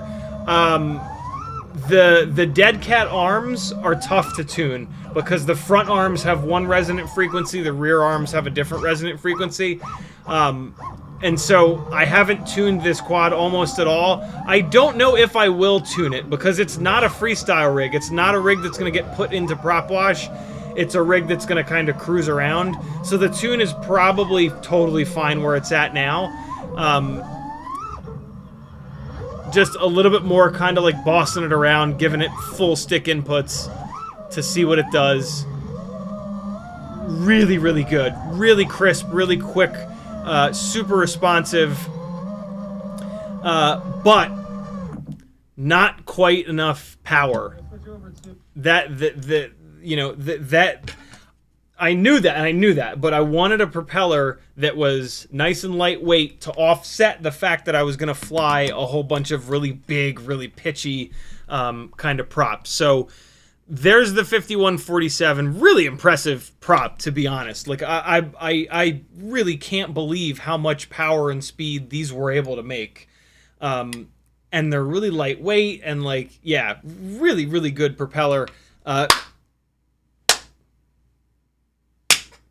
The dead cat arms are tough to tune because the front arms have one resonant frequency, the rear arms have a different resonant frequency. And so I haven't tuned this quad almost at all. I don't know if I will tune it because it's not a freestyle rig. It's not a rig that's going to get put into prop wash. It's a rig that's going to kind of cruise around. So the tune is probably totally fine where it's at now. Just a little bit more kind of like bossing it around, giving it full stick inputs to see what it does. Really, really good. Really crisp, really quick, super responsive. But not quite enough power. I knew that, and I knew that, but I wanted a propeller that was nice and lightweight to offset the fact that I was going to fly a whole bunch of really big, really pitchy kind of props. So there's the 5147, really impressive prop, to be honest. Like, I really can't believe how much power and speed these were able to make. And they're really lightweight, and like, yeah, really, really good propeller.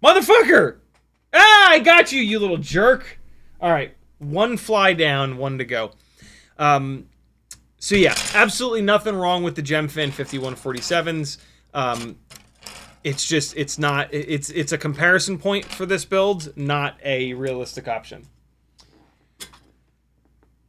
Motherfucker! Ah, I got you, you little jerk! Alright, one fly down, one to go. So yeah, absolutely nothing wrong with the Gemfan 5147s. It's just, it's a comparison point for this build, not a realistic option.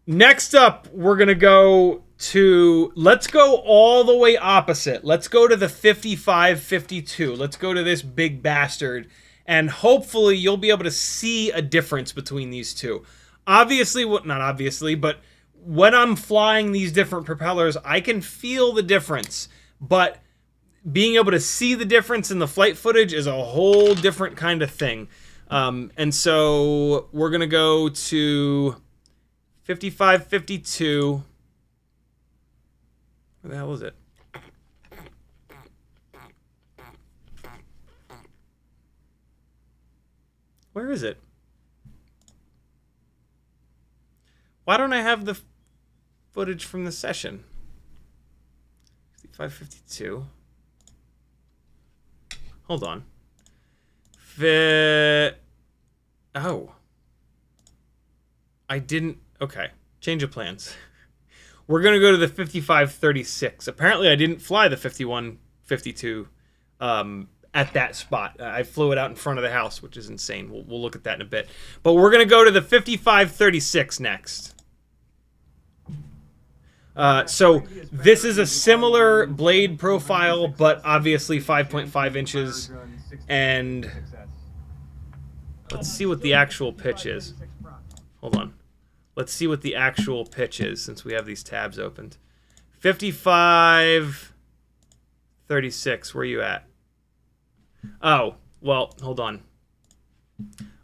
Next up, we're going to go to, let's go all the way opposite. Let's go to the 55-52. Let's go to this big bastard. And hopefully you'll be able to see a difference between these two. Obviously, not obviously, but when I'm flying these different propellers, I can feel the difference. But being able to see the difference in the flight footage is a whole different kind of thing. And so we're going to go to 55-52. Where the hell is it? Where is it? Why don't I have the footage from the session? 55-52. Hold on. Oh. I didn't... Okay. Change of plans. We're going to go to the 55-36. Apparently, I didn't fly the 51-52 at that spot. I flew it out in front of the house, which is insane. We'll look at that in a bit. But we're going to go to the 55-36 next. So this is a similar blade profile, but obviously 5.5 inches. And let's see what the actual pitch is. Hold on. Let's see what the actual pitch is since we have these tabs opened. 55-36. Where are you at? Oh, well, hold on.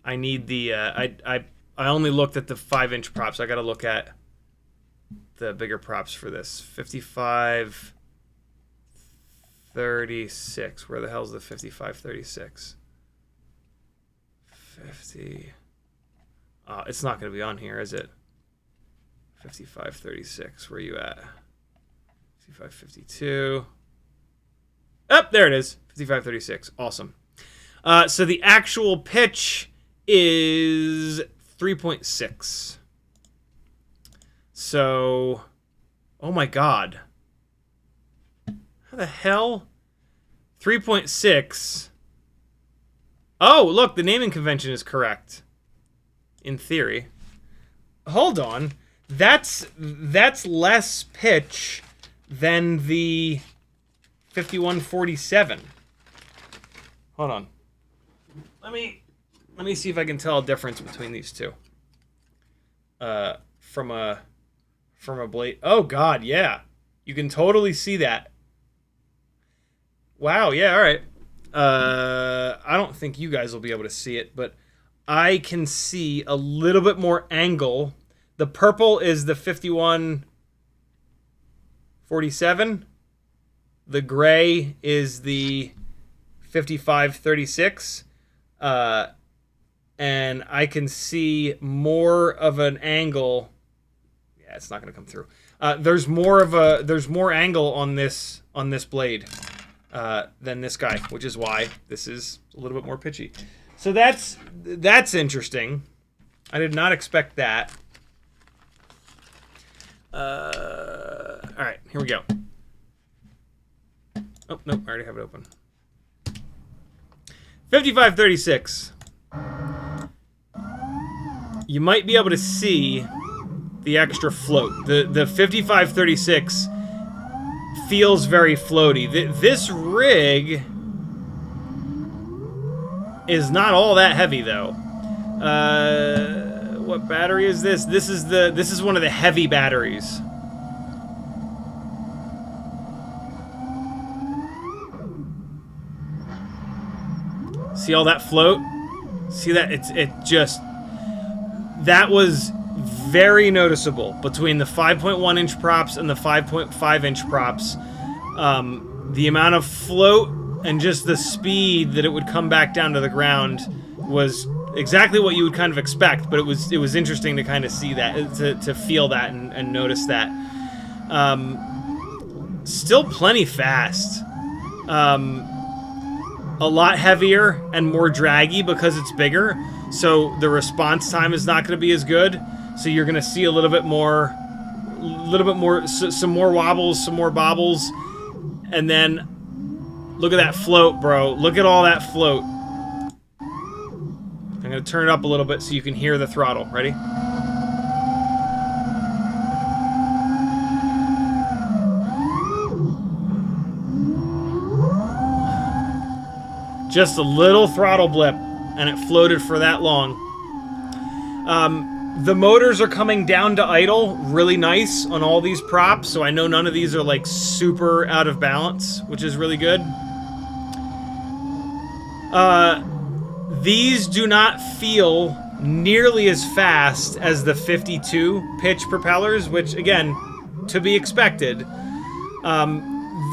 I need the I only looked at the 5-inch props. I got to look at the bigger props for this. 55-36. Where the hell's the 55-36? 50. It's not going to be on here, is it? 55-36. Where are you at? 55-52. Oh, there it is. 55-36. Awesome. So the actual pitch is 3.6. So, oh my god. How the hell? 3.6. Oh, look, the naming convention is correct. In theory. Hold on. That's less pitch than the 51-47. Hold on. Let me see if I can tell a difference between these two. From a blade. Oh god, yeah. You can totally see that. Wow, yeah, all right. I don't think you guys will be able to see it, but I can see a little bit more angle. The purple is the 51-47. The gray is the 55-36. And I can see more of an angle. Yeah, it's not going to come through. There's more angle on this blade than this guy, which is why this is a little bit more pitchy. So that's interesting. I did not expect that. All right, here we go. Oh, nope, I already have it open. 55-36. You might be able to see the extra float. The 55-36 feels very floaty. This rig is not all that heavy though. What battery is this? This is one of the heavy batteries. See all that float? See that? That was very noticeable between the 5.1 inch props and the 5.5 inch props. The amount of float and just the speed that it would come back down to the ground was exactly what you would kind of expect, but it was interesting to kind of see that, to feel that and notice that. Still plenty fast. A lot heavier and more draggy because it's bigger, so the response time is not going to be as good. So you're going to see a little bit more, some more wobbles, some more bobbles, and then look at that float, bro. Look at all that float. I'm going to turn it up a little bit so you can hear the throttle. Ready? Just a little throttle blip, and it floated for that long. The motors are coming down to idle really nice on all these props, so I know none of these are like super out of balance, which is really good. These do not feel nearly as fast as the 52 pitch propellers, which again, to be expected.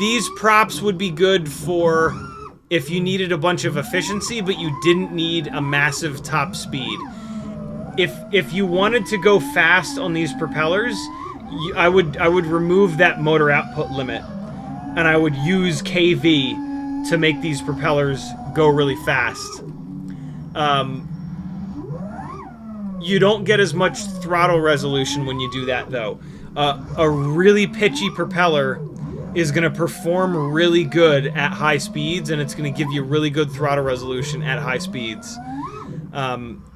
These props would be good for if you needed a bunch of efficiency, but you didn't need a massive top speed. If you wanted to go fast on these propellers, I would remove that motor output limit, and I would use KV to make these propellers go really fast. You don't get as much throttle resolution when you do that, though. A really pitchy propeller is going to perform really good at high speeds, and it's going to give you really good throttle resolution at high speeds.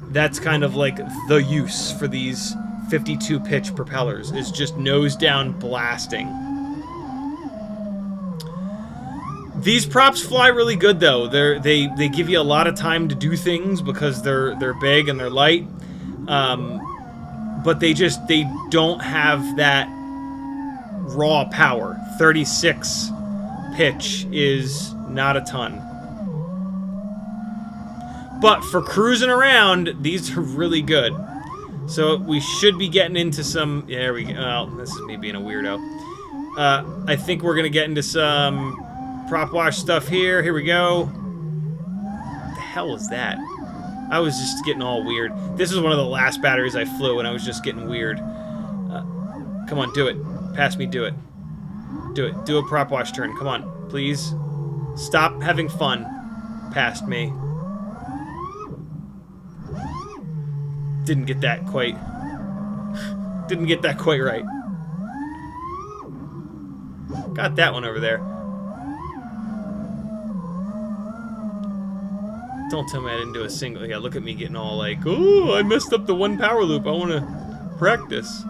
That's kind of like the use for these 52 pitch propellers, is just nose down blasting. These props fly really good though. They give you a lot of time to do things because they're big and they're light. But they don't have that raw power. 36 pitch is not a ton. But for cruising around, these are really good. So we should be getting into some... There we go. Well, this is me being a weirdo. I think we're going to get into some prop wash stuff here. Here we go. What the hell is that? I was just getting all weird. This is one of the last batteries I flew, and I was just getting weird. Come on, do it. Pass me, do it. Do it. Do a prop wash turn. Come on, please. Stop having fun. Past me. Didn't get that quite. Didn't get that quite right. Got that one over there. Don't tell me I didn't do a single. Yeah, look at me getting all like, oh, I messed up the one power loop. I want to practice.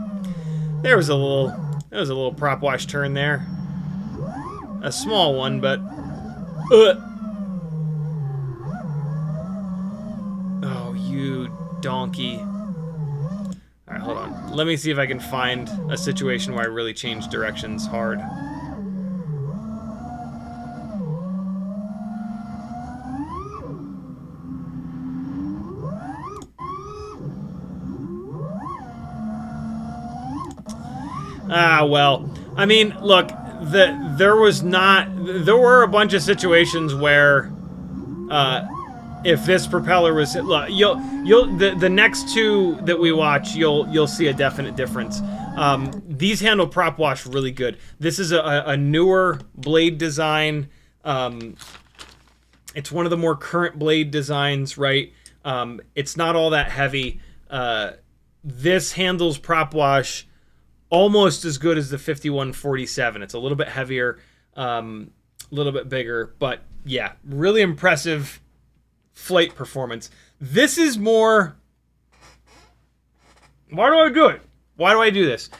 There was a little prop wash turn there. A small one, but. Oh, you donkey. Alright, hold on. Let me see if I can find a situation where I really change directions hard. Ah, well. I mean, look, there were a bunch of situations where if this propeller was, look, the next two that we watch, you'll see a definite difference. These handle prop wash really good. This is a newer blade design. It's one of the more current blade designs, right? It's not all that heavy. This handles prop wash almost as good as the 5147. It's a little bit heavier, a little bit bigger, but yeah, really impressive flight performance. This is more... Why do I do it? Why do I do this?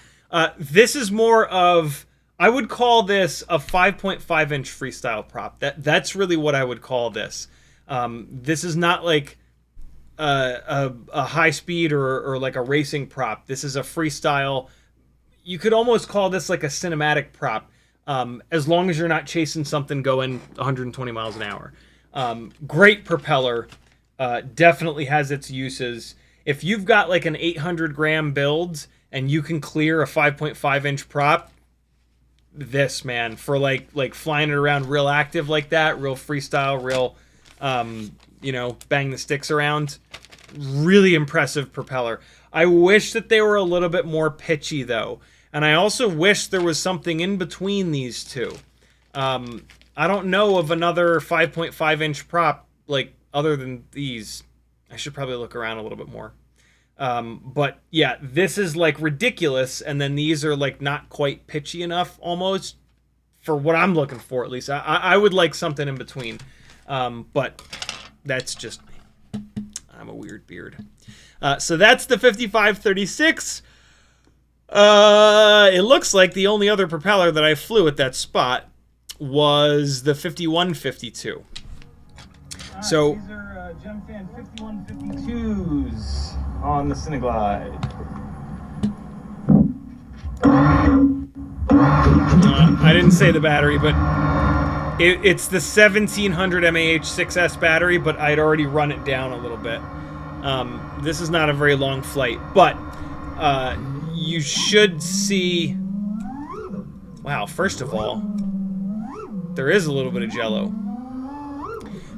This is more of... I would call this a 5.5-inch freestyle prop. That's really what I would call this. This is not like a high speed or like a racing prop. This is a freestyle. You could almost call this like a cinematic prop, as long as you're not chasing something going 120 miles an hour. Great propeller, definitely has its uses. If you've got like an 800 gram build and you can clear a 5.5-inch prop, this, man, for like flying it around real active like that, real freestyle, real, you know, bang the sticks around, really impressive propeller. I wish that they were a little bit more pitchy though. And I also wish there was something in between these two. I don't know of another 5.5-inch prop, like, other than these. I should probably look around a little bit more. But, yeah, this is, like, ridiculous, and then these are, like, not quite pitchy enough, almost, for what I'm looking for, at least. I would like something in between. But that's just me. I'm a weird beard. So that's the 5536. It looks like the only other propeller that I flew at that spot was the 5152. So these are Gemfan 5152s on the Cineglide. I didn't say the battery, but it's the 1700 mAh 6S battery, but I'd already run it down a little bit. This is not a very long flight, but you should see... Wow, first of all, there is a little bit of jello.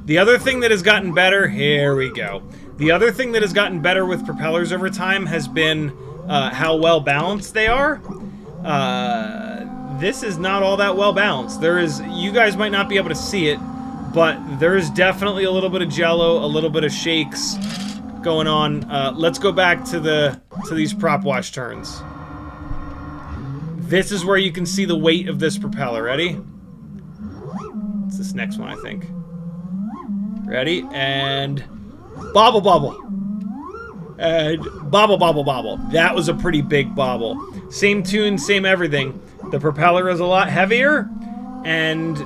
The other thing that has gotten better... Here we go. The other thing that has gotten better with propellers over time has been how well balanced they are. This is not all that well balanced. There is... You guys might not be able to see it, but there is definitely a little bit of jello, a little bit of shakes going on. Let's go back to these prop wash turns. This is where you can see the weight of this propeller. Ready? It's this next one, I think. Ready? And... Bobble, bobble. And bobble, bobble, bobble. That was a pretty big bobble. Same tune, same everything. The propeller is a lot heavier, and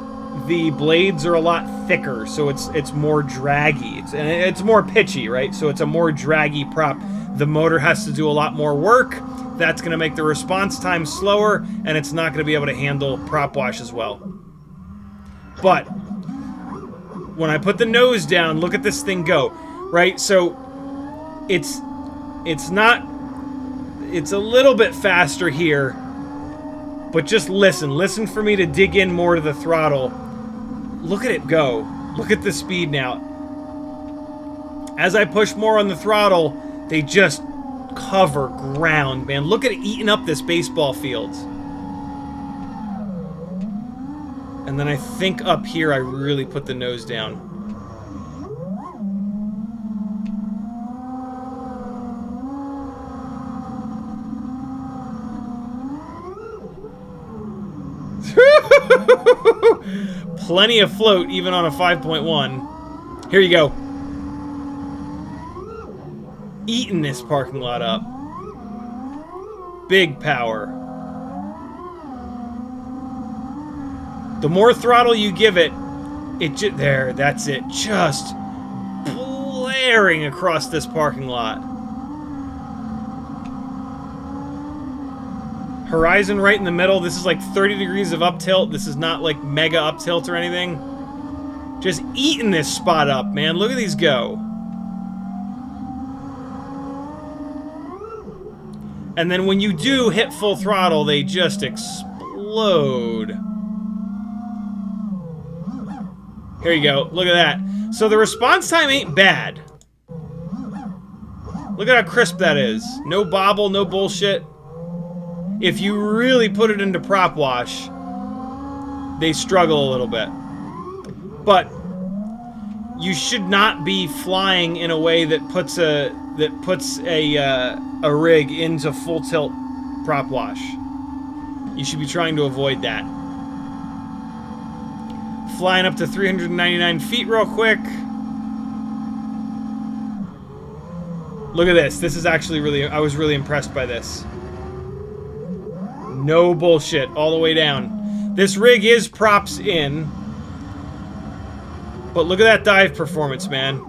the blades are a lot thicker, so it's more draggy. It's more pitchy, right? So it's a more draggy prop. The motor has to do a lot more work. That's going to make the response time slower, and it's not going to be able to handle prop wash as well. But when I put the nose down, look at this thing go, right? So it's a little bit faster here, but just listen for me to dig in more to the throttle. Look at it go. Look at the speed now. As I push more on the throttle, they just cover ground, man. Look at it eating up this baseball field. And then I think up here I really put the nose down. Plenty of float even on a 5.1. Here you go. Eating this parking lot up. Big power. The more throttle you give it, there, that's it. Just blaring across this parking lot. Horizon right in the middle. This is like 30 degrees of up tilt. This is not like mega up tilt or anything. Just eating this spot up, man. Look at these go. And then when you do hit full throttle, they just explode. Here you go. Look at that. So the response time ain't bad. Look at how crisp that is. No bobble, no bullshit. If you really put it into prop wash, they struggle a little bit. But you should not be flying in a way that puts a rig into full tilt prop wash. You should be trying to avoid that. Flying up to 399 feet real quick. Look at this. This is actually really... I was really impressed by this. No bullshit. All the way down. This rig is props in. But look at that dive performance, man.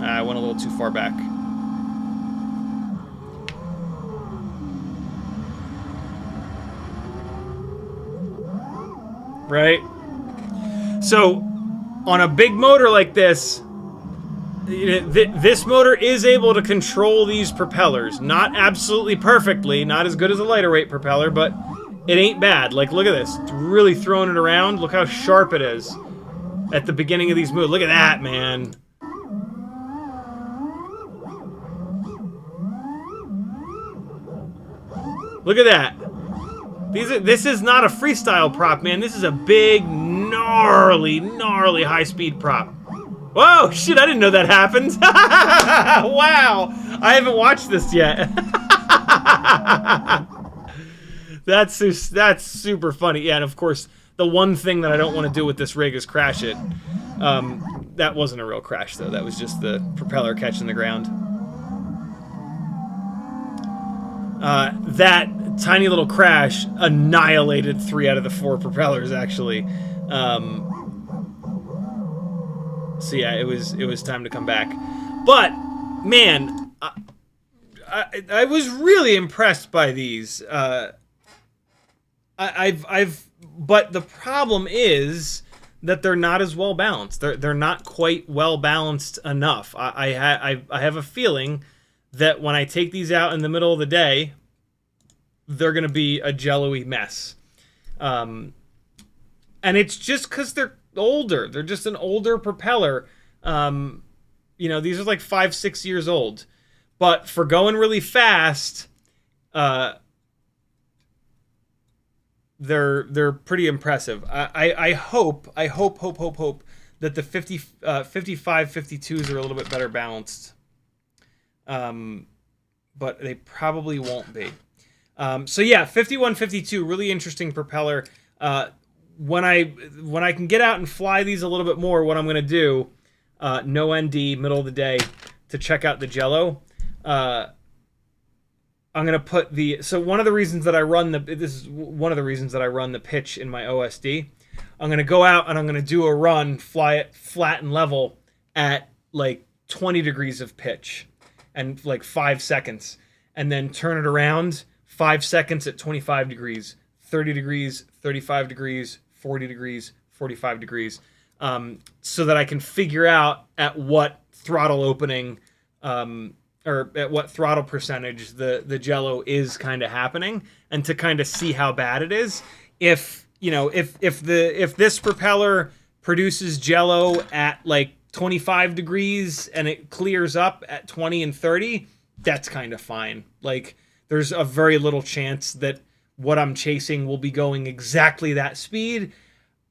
I went a little too far back. Right? So, on a big motor like this, this motor is able to control these propellers. Not absolutely perfectly, not as good as a lighter weight propeller, but it ain't bad. Like, look at this. It's really throwing it around. Look how sharp it is at the beginning of these moves. Look at that, man. Look at that. This is not a freestyle prop, man. This is a big, gnarly, gnarly high-speed prop. Whoa, shit, I didn't know that happened. Wow, I haven't watched this yet. That's super funny. Yeah, and of course, the one thing that I don't want to do with this rig is crash it. That wasn't a real crash, though. That was just the propeller catching the ground. That tiny little crash annihilated 3 out of the 4 propellers, actually. So yeah, it was time to come back. But man, I was really impressed by these. But the problem is that they're not as well balanced. They're not quite well balanced enough. I have a feeling that when I take these out in the middle of the day, they're gonna be a jello-y mess. And it's just because they're older. They're just an older propeller. You know, these are like 5-6 years old. But for going really fast, they're pretty impressive. I hope that the 55-52s are a little bit better balanced. But they probably won't be. So yeah, 51-52, really interesting propeller. When I can get out and fly these a little bit more, what I'm going to do, no ND, middle of the day, to check out the jello. I'm going to put the... So one of the reasons that I run the... This is one of the reasons that I run the pitch in my OSD. I'm going to go out and I'm going to do a run, fly it flat and level at like 20 degrees of pitch and like 5 seconds. And then turn it around 5 seconds at 25 degrees, 30 degrees, 35 degrees, 40 degrees, 45 degrees. So that I can figure out at what throttle opening... or at what throttle percentage the jello is kind of happening, and to kind of see how bad it is. If this propeller produces jello at like 25 degrees and it clears up at 20 and 30, that's kind of fine. Like, there's a very little chance that what I'm chasing will be going exactly that speed,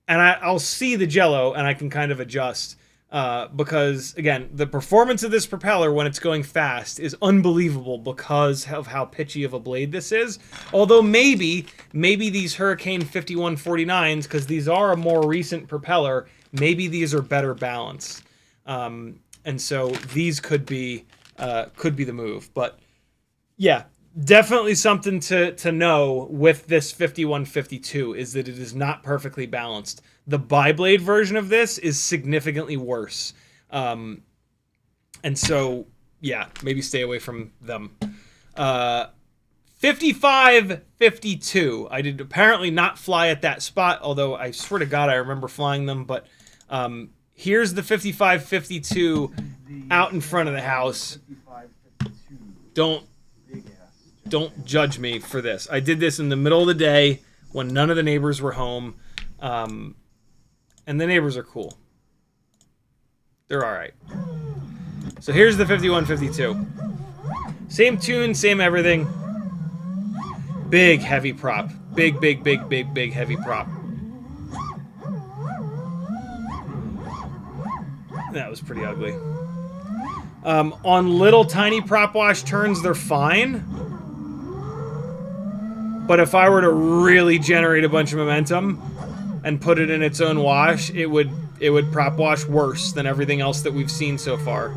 and I'll see the jello and I can kind of adjust. Because, again, the performance of this propeller when it's going fast is unbelievable because of how pitchy of a blade this is. Although maybe these Hurricane 5149s, because these are a more recent propeller, maybe these are better balanced. And so these could be the move. But, yeah, definitely something to know with this 5152 is that it is not perfectly balanced. The bi-blade version of this is significantly worse. And so, yeah, maybe stay away from them. 55-52. I did apparently not fly at that spot, although I swear to God I remember flying them. But here's the 55-52 out in front of the house. Don't judge me for this. I did this in the middle of the day when none of the neighbors were home. And the neighbors are cool. They're all right. So here's the 51-52. Same tune, same everything. Big, heavy prop. Big, heavy prop. That was pretty ugly. On little tiny prop wash turns, they're fine. But if I were to really generate a bunch of momentum and put it in its own wash, it would prop wash worse than everything else that we've seen so far.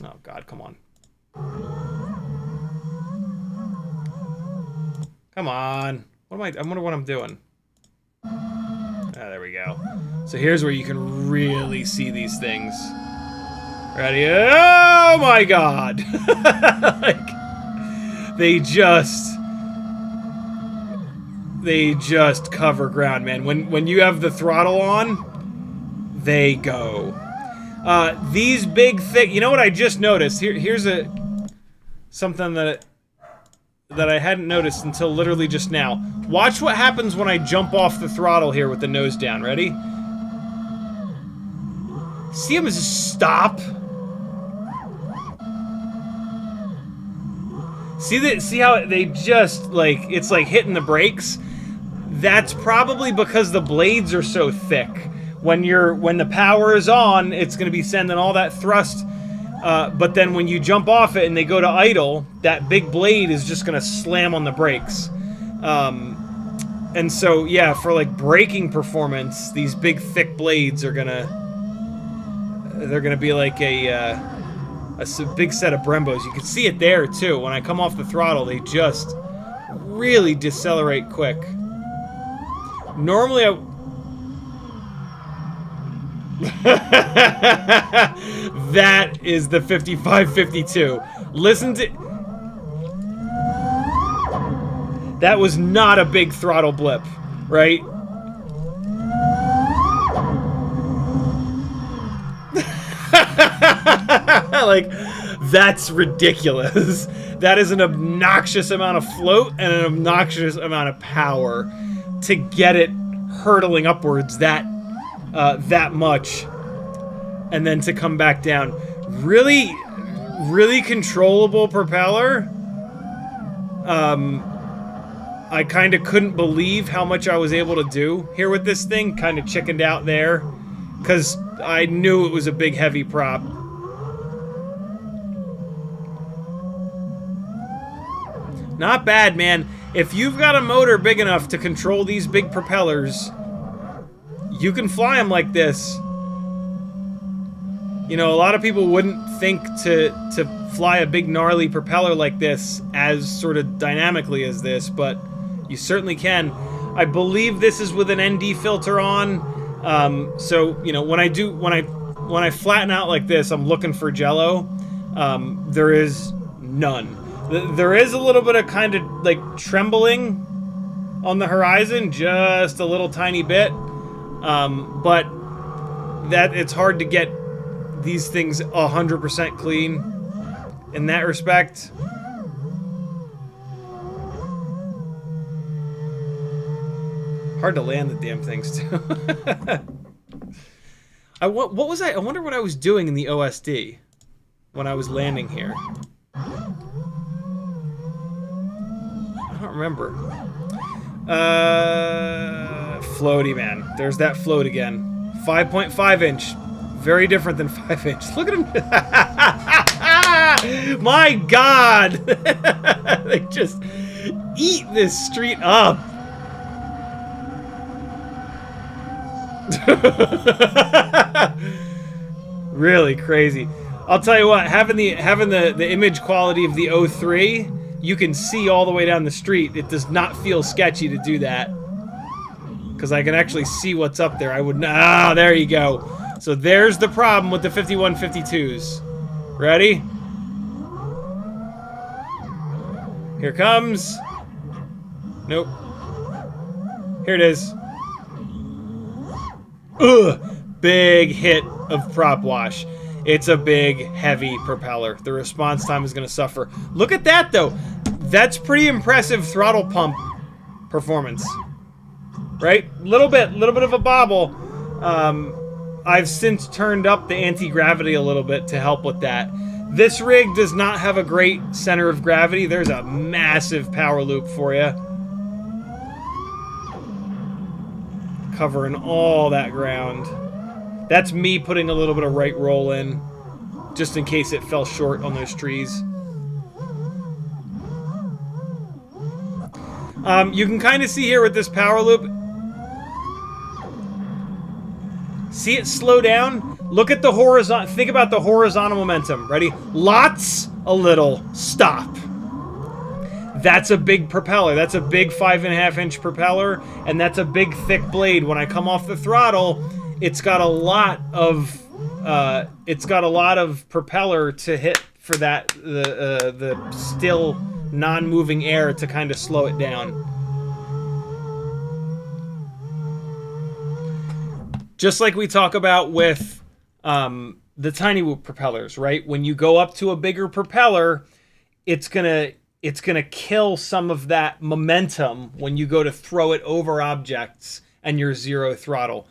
Oh God, come on. Come on. I wonder what I'm doing. Ah, there we go. So here's where you can really see these things. Ready? Oh my God. Like, they just cover ground, man. When you have the throttle on, they go. These big thick... You know what I just noticed? Here's something that I hadn't noticed until literally just now. Watch what happens when I jump off the throttle here with the nose down. Ready? See him just stop? See how they just, like, it's like hitting the brakes? That's probably because the blades are so thick. When the power is on, it's going to be sending all that thrust. But then when you jump off it and they go to idle, that big blade is just going to slam on the brakes. And so, yeah, for like braking performance, these big thick blades are gonna be like a big set of Brembos. You can see it there too. When I come off the throttle, they just really decelerate quick. Normally, That is the 5552. Listen to... That was not a big throttle blip, right? Like, that's ridiculous. That is an obnoxious amount of float and an obnoxious amount of power to get it hurtling upwards that much, and then to come back down. Really, really controllable propeller. I kind of couldn't believe how much I was able to do here with this thing. Kind of chickened out there, because I knew it was a big, heavy prop. Not bad, man. If you've got a motor big enough to control these big propellers, you can fly them like this. You know, a lot of people wouldn't think to fly a big gnarly propeller like this as sort of dynamically as this, but you certainly can. I believe this is with an ND filter on. So, you know, when I flatten out like this, I'm looking for jello. There is none. There is a little bit of kind of like trembling on the horizon, just a little tiny bit. But that it's hard to get these things 100% clean in that respect. Hard to land the damn things too. I wonder what I was doing in the OSD when I was landing here. I don't remember. Floaty, man. There's that float again. 5.5 inch. Very different than 5 inch. Look at him. My God. They just eat this street up. Really crazy. I'll tell you what, having the image quality of the 03, you can see all the way down the street. It does not feel sketchy to do that, because I can actually see what's up there. I would not. Ah, there you go. So there's the problem with the 5152s. Ready? Here comes. Nope. Here it is. Ugh! Big hit of prop wash. It's a big, heavy propeller. The response time is going to suffer. Look at that, though. That's pretty impressive throttle pump performance. Right? Little bit of a bobble. I've since turned up the anti-gravity a little bit to help with that. This rig does not have a great center of gravity. There's a massive power loop for you. Covering all that ground. That's me putting a little bit of right roll in, just in case it fell short on those trees. You can kind of see here with this power loop. See it slow down? Look at the horizontal. Think about the horizontal momentum. Ready? Lots, a little, stop. That's a big propeller. That's a big 5.5 inch propeller, and that's a big thick blade. When I come off the throttle, it's got a lot of propeller to hit for that the still non-moving air to kind of slow it down. Just like we talk about with the tiny whoop propellers, right? When you go up to a bigger propeller, it's gonna kill some of that momentum when you go to throw it over objects and you're zero throttle.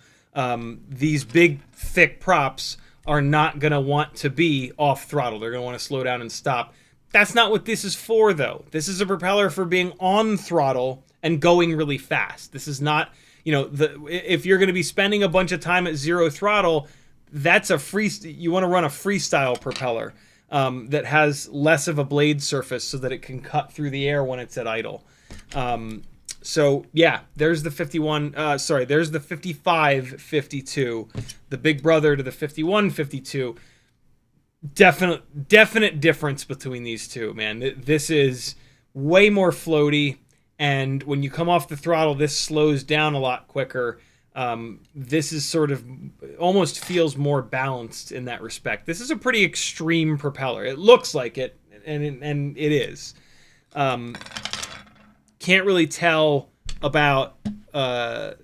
These big, thick props are not going to want to be off throttle. They're going to want to slow down and stop. That's not what this is for, though. This is a propeller for being on throttle and going really fast. This is not, you know, if you're going to be spending a bunch of time at zero throttle, that's you want to run a freestyle propeller. That has less of a blade surface so that it can cut through the air when it's at idle. So yeah, there's the there's the 5552, the big brother to the 5152. Definite difference between these two, man. This is way more floaty, and when you come off the throttle, this slows down a lot quicker. This is sort of almost feels more balanced in that respect. This is a pretty extreme propeller. It looks like it, and it is. Can't really tell about the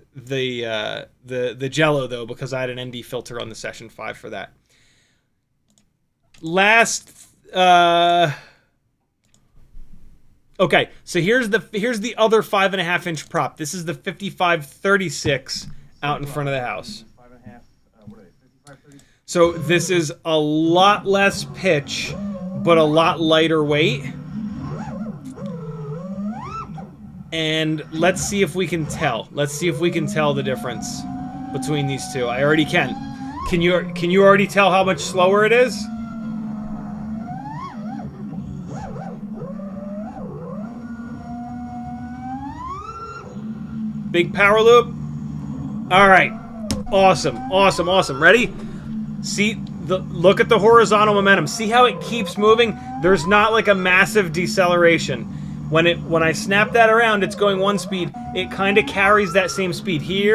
jello though, because I had an ND filter on the Session 5 for that. Last, okay, so here's the other 5.5-inch prop. This is the 5536 out in front of the house. 5.5. What are they? 55, 30? So this is a lot less pitch, but a lot lighter weight. And let's see if we can tell. Let's see if we can tell the difference between these two. I already can. Can you already tell how much slower it is? Big power loop. All right. Awesome. Awesome. Awesome. Ready? See, look at the horizontal momentum. See how it keeps moving? There's not like a massive deceleration. When I snap that around, it's going one speed. It kind of carries that same speed here,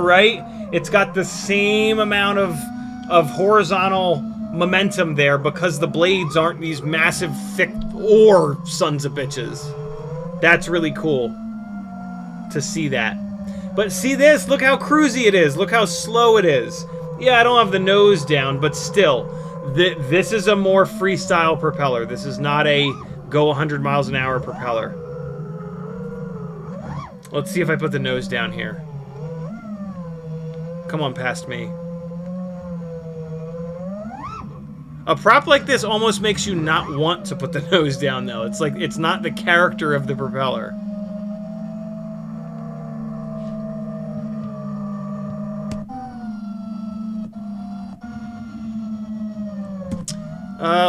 right? It's got the same amount of horizontal momentum there because the blades aren't these massive, thick ore sons of bitches. That's really cool to see that. But see this? Look how cruisy it is. Look how slow it is. Yeah, I don't have the nose down, but still. This is a more freestyle propeller. This is not a go 100 miles an hour propeller. Let's see if I put the nose down here. Come on past me. A prop like this almost makes you not want to put the nose down, though. It's like, it's not the character of the propeller.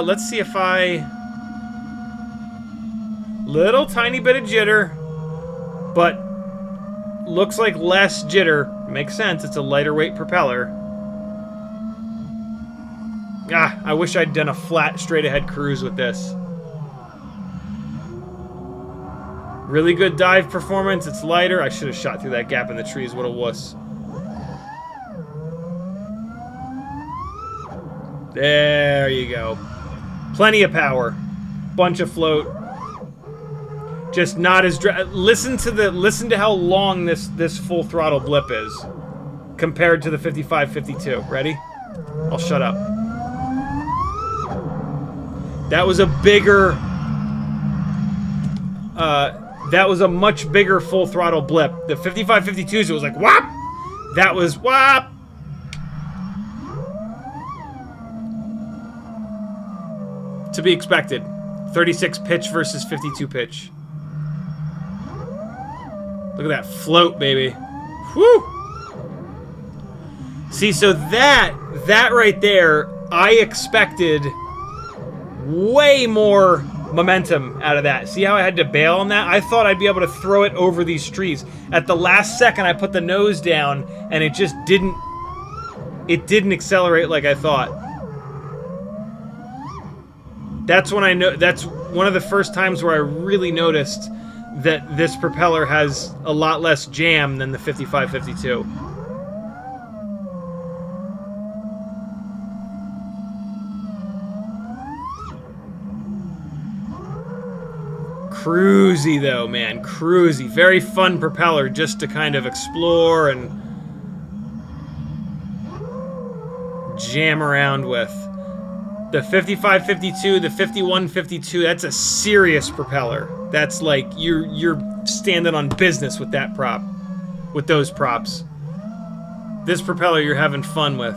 Let's see if little tiny bit of jitter, but looks like less jitter. Makes sense, it's a lighter weight propeller. Ah, I wish I'd done a flat, straight ahead cruise with this. Really good dive performance, it's lighter. I should have shot through that gap in the trees, what a wuss. There you go. Plenty of power. Bunch of float. Just not as listen to how long this full throttle blip is compared to the 5552. Ready? I'll shut up. That was a bigger that was a much bigger full throttle blip. The 5552s, it was like whop. That was whop. To be expected. 36 pitch versus 52 pitch. Look at that float, baby. Whew! See, so that right there, I expected way more momentum out of that. See how I had to bail on that? I thought I'd be able to throw it over these trees. At the last second, I put the nose down, and it just didn't accelerate like I thought. That's when I know. That's one of the first times where I really noticed that this propeller has a lot less jam than the 5552. Cruisy though, man, cruisy. Very fun propeller just to kind of explore and jam around with. The 5552, the 5152, that's a serious propeller. That's like you're standing on business with that prop, with those props. This propeller you're having fun with.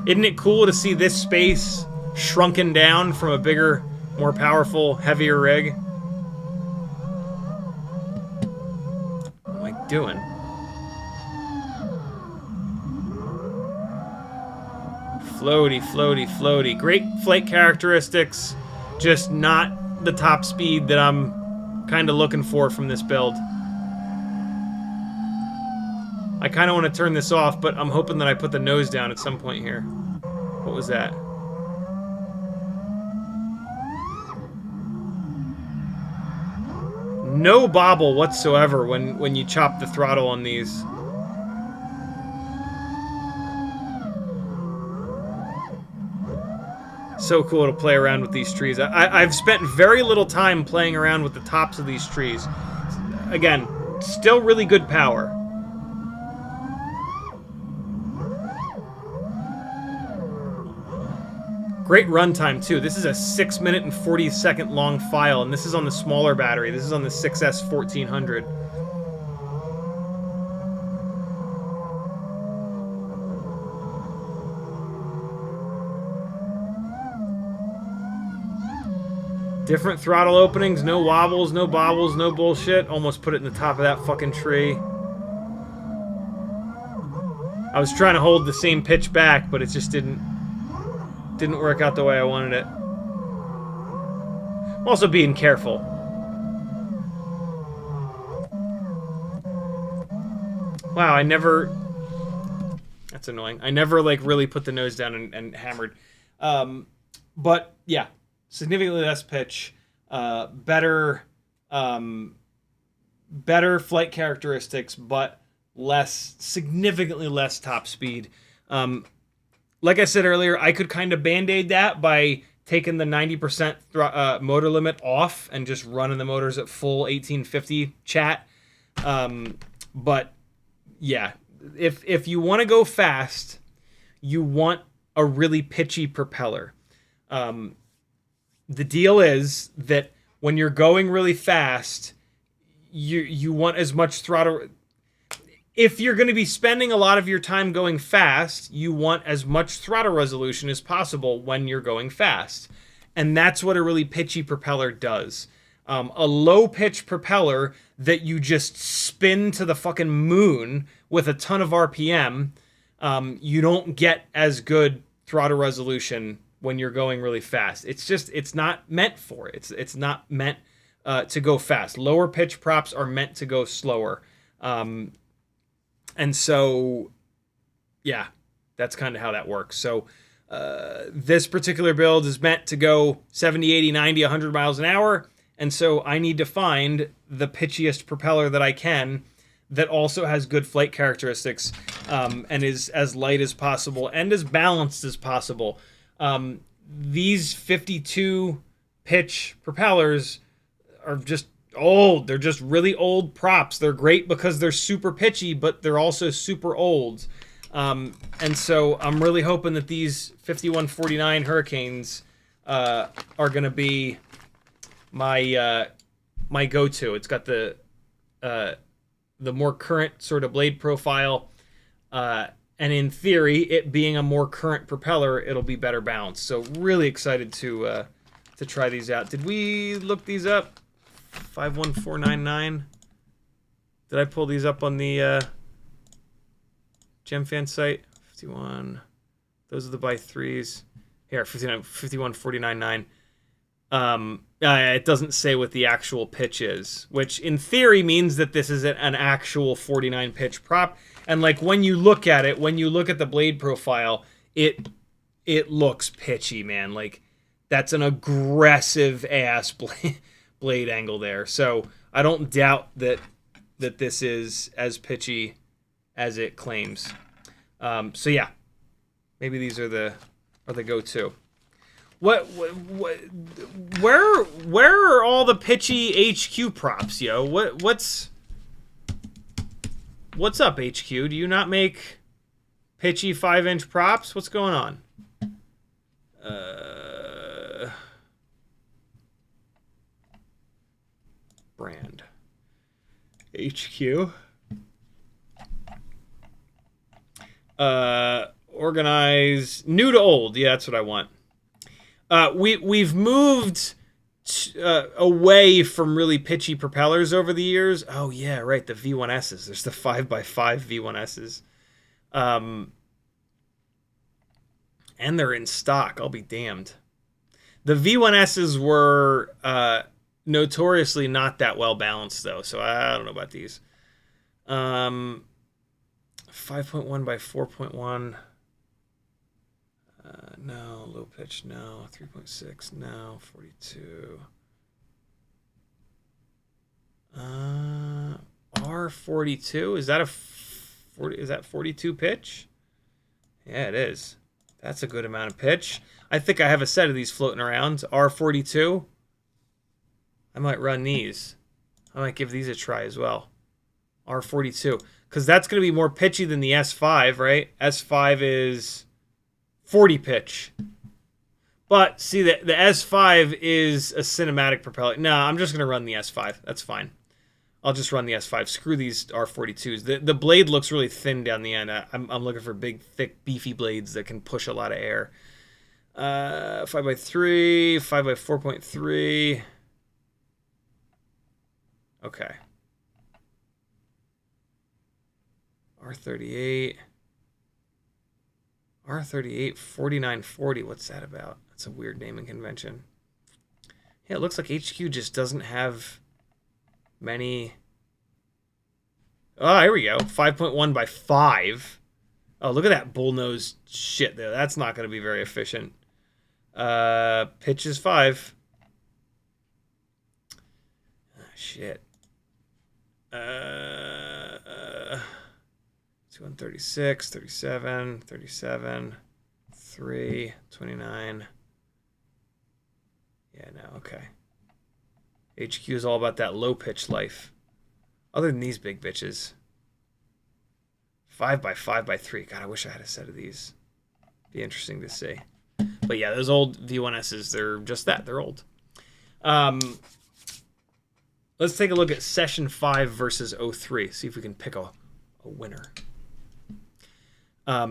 Isn't it cool to see this space shrunken down from a bigger, more powerful, heavier rig? What am I doing? Floaty, floaty, floaty. Great flight characteristics, just not the top speed that I'm kind of looking for from this build. I kind of want to turn this off, but I'm hoping that I put the nose down at some point here. What was that? no bobble whatsoever when you chop the throttle on these. So cool to play around with these trees. I've spent very little time playing around with the tops of these trees. Again, still really good power. Great runtime too. This is a 6-minute and 40-second long file, and this is on the smaller battery. This is on the 6S1400. Different throttle openings, no wobbles, no bobbles, no bullshit. Almost put it in the top of that fucking tree. I was trying to hold the same pitch back, but it just didn't work out the way I wanted it. I'm also being careful. Wow, I never... That's annoying. I never, like, really put the nose down and hammered. But, yeah. Significantly less pitch. Better flight characteristics, but significantly less top speed. Like I said earlier, I could kind of band-aid that by taking the 90% motor limit off and just running the motors at full 1850 chat. But yeah, if you want to go fast, you want a really pitchy propeller. The deal is that when you're going really fast, you want as much throttle. If you're going to be spending a lot of your time going fast, you want as much throttle resolution as possible when you're going fast. And that's what a really pitchy propeller does. A low-pitch propeller that you just spin to the fucking moon with a ton of RPM, you don't get as good throttle resolution when you're going really fast. It's not meant for it. It's not meant to go fast. Lower pitch props are meant to go slower. And so, yeah, that's kind of how that works. So this particular build is meant to go 70, 80, 90, 100 miles an hour. And so I need to find the pitchiest propeller that I can that also has good flight characteristics and is as light as possible and as balanced as possible. These 52 pitch propellers are just old. They're just really old props. They're great because they're super pitchy, but they're also super old. And so I'm really hoping that these 5149 Hurricanes are going to be my my go-to. It's got the more current sort of blade profile, and in theory, it being a more current propeller, it'll be better balanced. So really excited to try these out. Did we look these up? 51499. Did I pull these up on the Gemfan site? 51. Those are the by threes. Here, 51499. It doesn't say what the actual pitch is, which in theory means that this is an actual 49 pitch prop. And like when you look at it, when you look at the blade profile, it looks pitchy, man. Like that's an aggressive ass blade angle there. So I don't doubt that this is as pitchy as it claims. So yeah, maybe these are the go-to. Where are all the pitchy HQ props, yo? What's up, HQ? Do you not make pitchy 5-inch props? What's going on? Brand HQ. Organize new to old. Yeah, that's what I want. We've moved away from really pitchy propellers over the years. Oh yeah, right. The V1Ss. There's the 5x5 V1Ss, and they're in stock. I'll be damned. The V1Ss were notoriously not that well balanced though, so I don't know about these. 5.1 by 4.1. No, low pitch, no. 3.6, no. 42. R42. Is that a 40? Is that 42 pitch? Yeah, it is. That's a good amount of pitch. I think I have a set of these floating around. R42. I might run these. I might give these a try as well. R42. Because that's going to be more pitchy than the S5, right? S5 is 40 pitch. But, see, the S5 is a cinematic propeller. No, I'm just going to run the S5. That's fine. I'll just run the S5. Screw these R42s. The blade looks really thin down the end. I'm looking for big, thick, beefy blades that can push a lot of air. 5x3, 5x4.3. Okay. R38. R38 4940. What's that about? That's a weird naming convention. Yeah, it looks like HQ just doesn't have many. Oh, here we go. 5.1 by 5. Oh, look at that bullnose shit there. That's not going to be very efficient. Pitch is 5. Oh, shit. 236, 37, 37, 3, 29. Yeah, no, okay. HQ is all about that low pitch life. Other than these big bitches. 5 by 5 by 3. God, I wish I had a set of these. Be interesting to see. But yeah, those old V1Ss, they're just that. They're old. Let's take a look at Session 5 versus 03. See if we can pick a winner.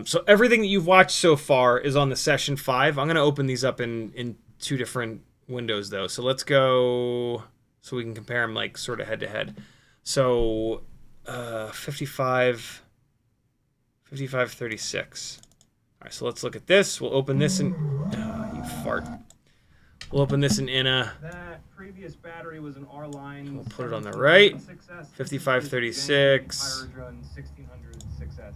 So everything that you've watched so far is on the Session 5. I'm going to open these up in two different windows, though. So let's go so we can compare them like sort of head to head. So 55, 36. All right, so let's look at this. We'll open this in... you fart. We'll open this in INA. That previous battery was an R-line. We'll put it on the right. 5536. Aerodrone 1600 6S.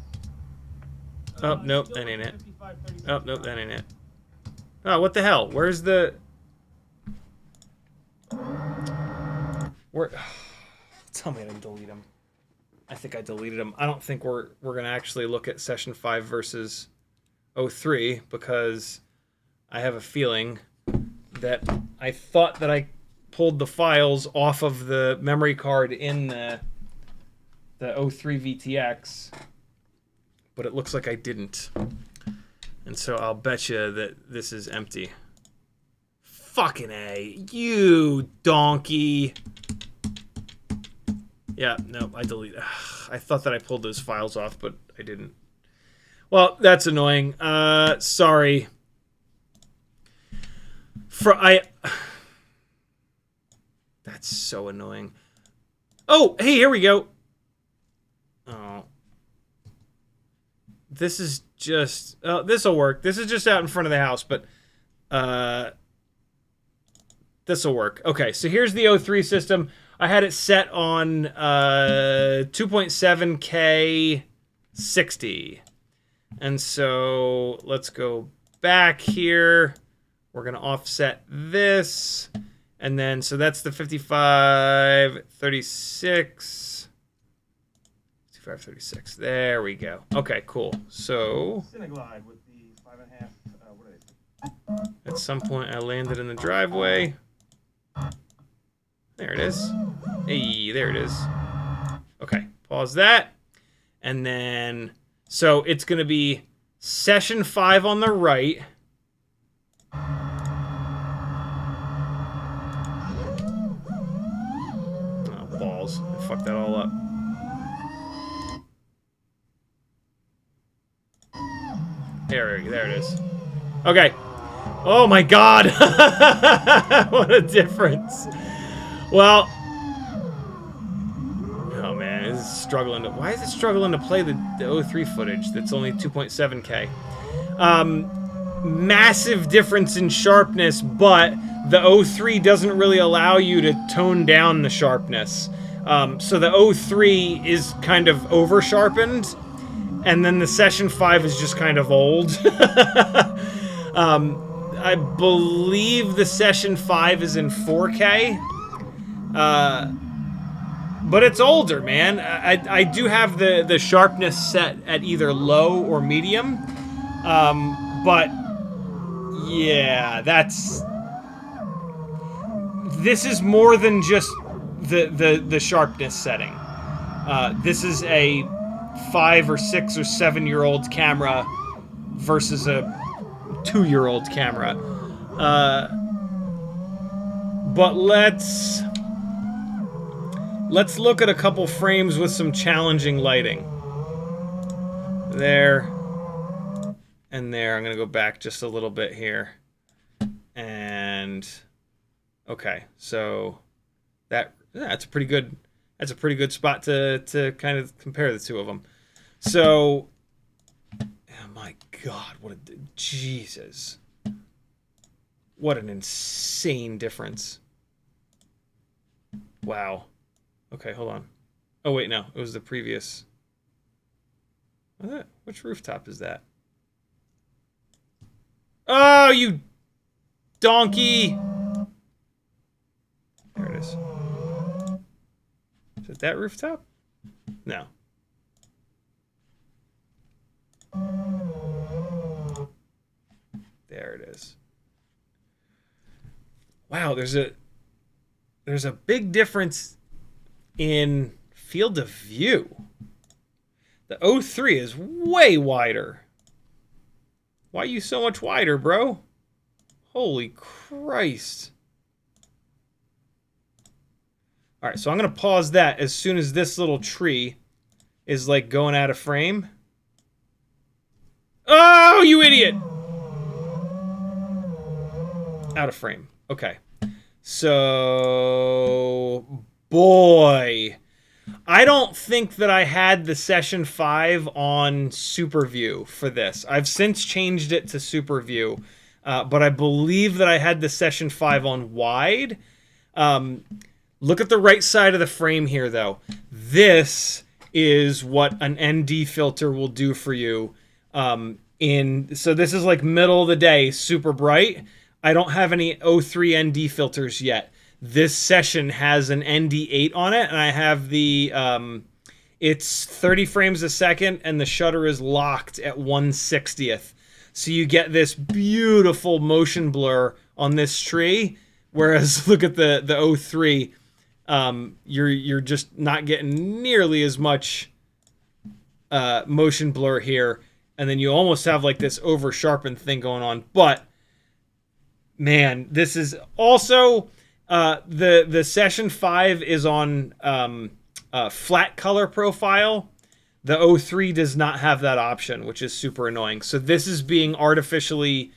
Oh, nope, that ain't it. Oh, nope, that ain't it. Oh, what the hell? Where's the... Where... Tell me I didn't delete them. I think I deleted them. I don't think we're going to actually look at Session 5 versus 03 because I have a feeling that I thought that I pulled the files off of the memory card in the 03 VTX, but it looks like I didn't. And so I'll bet you that this is empty. Fucking A. You donkey. Yeah, no, I deleted. I thought that I pulled those files off, but I didn't. Well, that's annoying. Sorry. That's so annoying. Oh, hey, here we go. Oh. This is just... this'll work. This is just out in front of the house, but... this'll work. Okay, so here's the 03 system. I had it set on 2.7K 60. And so let's go back here. We're going to offset this. And then, so that's the 5536. 5536. There we go. Okay, cool. So Cineglide with the 5.5. What are they? At some point, I landed in the driveway. There it is. Hey, there it is. Okay, pause that. And then, so it's going to be Session 5 on the right. Oh, balls. I fucked that all up. There it is. Okay. Oh my god! What a difference. Well, oh man, this is struggling to... Why is it struggling to play the 03 footage that's only 2.7K? Massive difference in sharpness, but the 03 doesn't really allow you to tone down the sharpness. So the 03 is kind of over-sharpened, and then the Session 5 is just kind of old. I believe the Session 5 is in 4K. but it's older, man. I do have the sharpness set at either low or medium, but yeah, this is more than just the sharpness setting. This is a 5 or 6 or 7-year-old camera versus a 2-year-old camera. But let's look at a couple frames with some challenging lighting. There and there. I'm gonna go back just a little bit here. And okay, so that's a pretty good spot to kind of compare the two of them. So, oh my God, Jesus. What an insane difference. Wow. Okay, hold on. Oh, wait, no. It was the previous. Which rooftop is that? Oh, you donkey! There it is. Is it that rooftop? No. There it is. Wow, there's a big difference in field of view. The 03 is way wider. Why are you so much wider, bro? Holy Christ. All right, so I'm going to pause that as soon as this little tree is like going out of frame. Oh, you idiot! Out of frame. Okay. So, boy, I don't think that I had the Session 5 on Super View for this. I've since changed it to Super View, but I believe that I had the Session 5 on wide. Look at the right side of the frame here, though. This is what an ND filter will do for you. So this is like middle of the day, super bright. I don't have any 03 ND filters yet. This session has an ND8 on it, and I have the, it's 30 frames a second, and the shutter is locked at 1/60th. So you get this beautiful motion blur on this tree, whereas look at the 03, you're just not getting nearly as much motion blur here, and then you almost have like this over sharpened thing going on. But man, this is also the Session 5 is on flat color profile. The 03 does not have that option, which is super annoying. So this is being artificially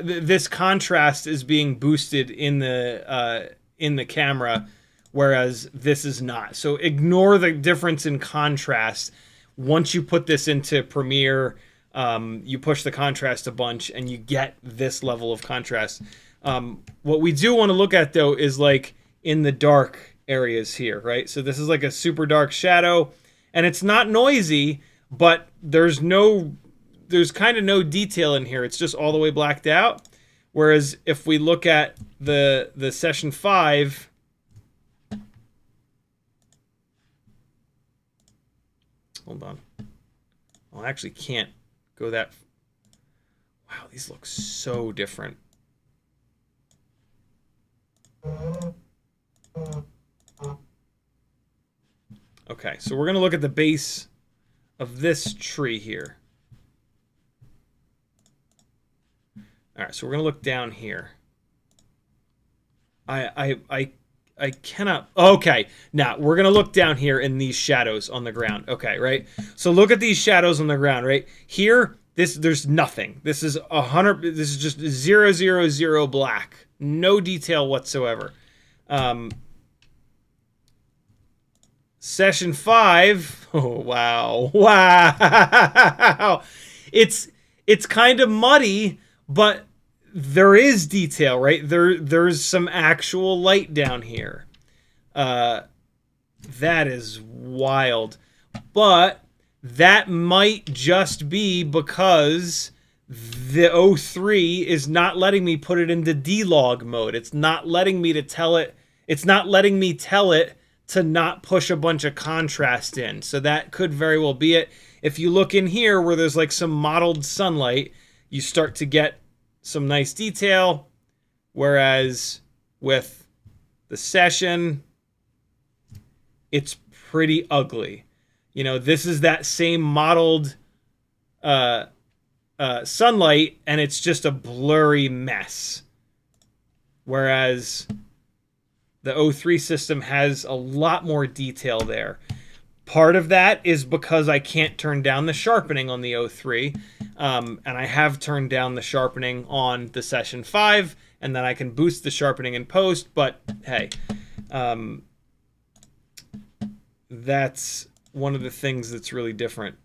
this contrast is being boosted in the camera, whereas this is not. So ignore the difference in contrast. Once you put this into Premiere, you push the contrast a bunch and you get this level of contrast. What we do want to look at, though, is like in the dark areas here, right? So this is like a super dark shadow, and it's not noisy, but there's kind of no detail in here. It's just all the way blacked out. Whereas if we look at the Session 5, hold on. Well, I actually can't go that. Wow, these look so different. Okay, so we're going to look at the base of this tree here. All right, so we're going to look down here. I cannot. Okay, now we're going to look down here in these shadows on the ground. Okay, right? So look at these shadows on the ground, right? Here, there's nothing. This is 100. This is just 0, 0, 0 black. No detail whatsoever. Session 5. Oh, wow. Wow. It's kind of muddy, but there is detail, right? There's some actual light down here. That is wild. But that might just be because the 03 is not letting me put it into D-Log mode. It's not letting me tell it to not push a bunch of contrast in. So that could very well be it. If you look in here where there's like some mottled sunlight, you start to get some nice detail. Whereas with the Session, it's pretty ugly. You know, this is that same mottled sunlight, and it's just a blurry mess. Whereas the O3 system has a lot more detail there. Part of that is because I can't turn down the sharpening on the O3, and I have turned down the sharpening on the Sesion5, and then I can boost the sharpening in post, but hey, that's one of the things that's really different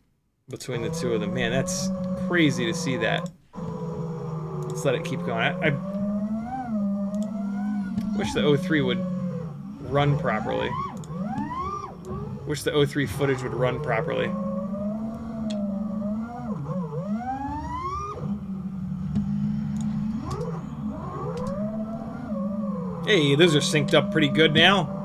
between the two of them. Man, that's crazy to see that. Let's let it keep going. I wish the O3 would run properly. Wish the O3 footage would run properly. Hey, those are synced up pretty good now.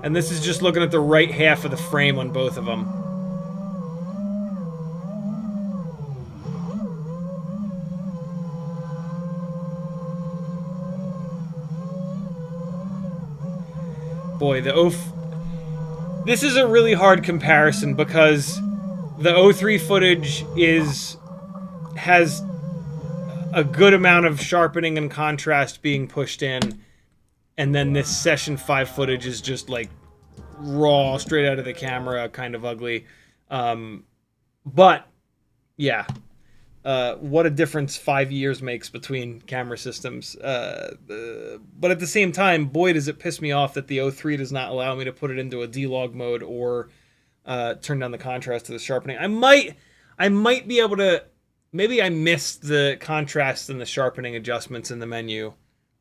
And this is just looking at the right half of the frame on both of them. Boy, this is a really hard comparison because the O3 footage has a good amount of sharpening and contrast being pushed in, and then this Sesion5 footage is just like raw, straight out of the camera, kind of ugly. But yeah, what a difference 5 years makes between camera systems. But at the same time, boy, does it piss me off that the O3 does not allow me to put it into a D-Log mode or turn down the contrast to the sharpening. I might be able to. Maybe I missed the contrast and the sharpening adjustments in the menu.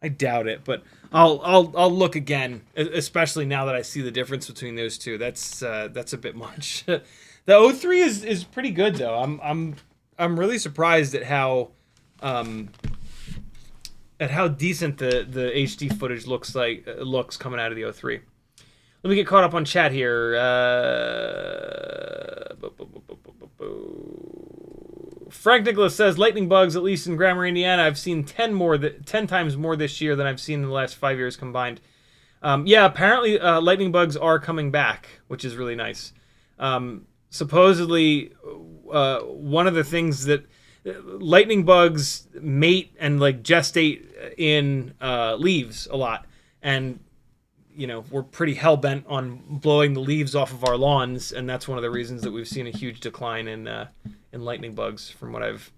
I doubt it, but I'll look again, especially now that I see the difference between those two. That's a bit much. The O3 is pretty good though. I'm really surprised at how decent the HD footage looks coming out of the O3. Let me get caught up on chat here. Frank Nicholas says, lightning bugs, at least in Grammar, Indiana, I've seen 10 times more this year than I've seen in the last 5 years combined. Yeah, apparently lightning bugs are coming back, which is really nice. Supposedly, one of the things that lightning bugs mate and like gestate in leaves a lot, and you know, we're pretty hell-bent on blowing the leaves off of our lawns, and that's one of the reasons that we've seen a huge decline in lightning bugs, from what I've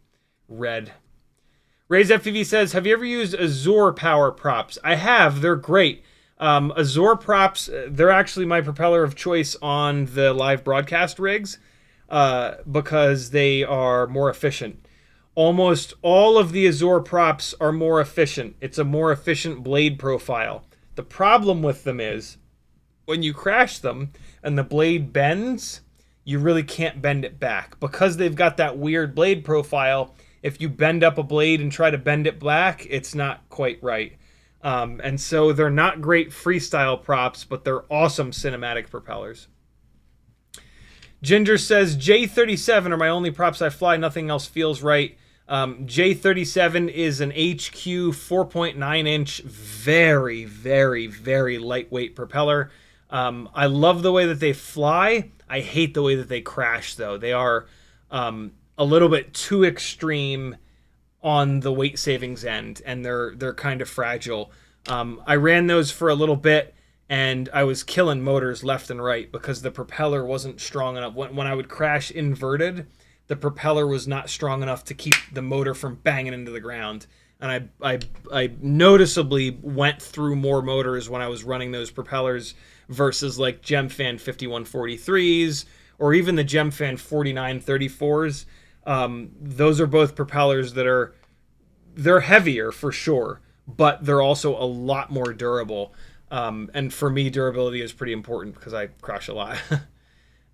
read. Raised FPV says, have you ever used Azure Power props? I have. They're great. Azure props, they're actually my propeller of choice on the live broadcast rigs because they are more efficient. Almost all of the Azure props are more efficient. It's a more efficient blade profile. The problem with them is when you crash them and the blade bends, you really can't bend it back. Because they've got that weird blade profile, if you bend up a blade and try to bend it back, it's not quite right. And so they're not great freestyle props, but they're awesome cinematic propellers. Ginger says, J37 are my only props I fly. Nothing else feels right. J37 is an HQ 4.9 inch, very, very, very lightweight propeller. I love the way that they fly. I hate the way that they crash, though. They are a little bit too extreme on the weight savings end, and they're kind of fragile. I ran those for a little bit, and I was killing motors left and right because the propeller wasn't strong enough. When I would crash inverted, the propeller was not strong enough to keep the motor from banging into the ground. And I noticeably went through more motors when I was running those propellers versus like Gemfan 5143s or even the Gemfan 4934s. Those are both propellers that they're heavier for sure, but they're also a lot more durable. And for me, durability is pretty important because I crash a lot.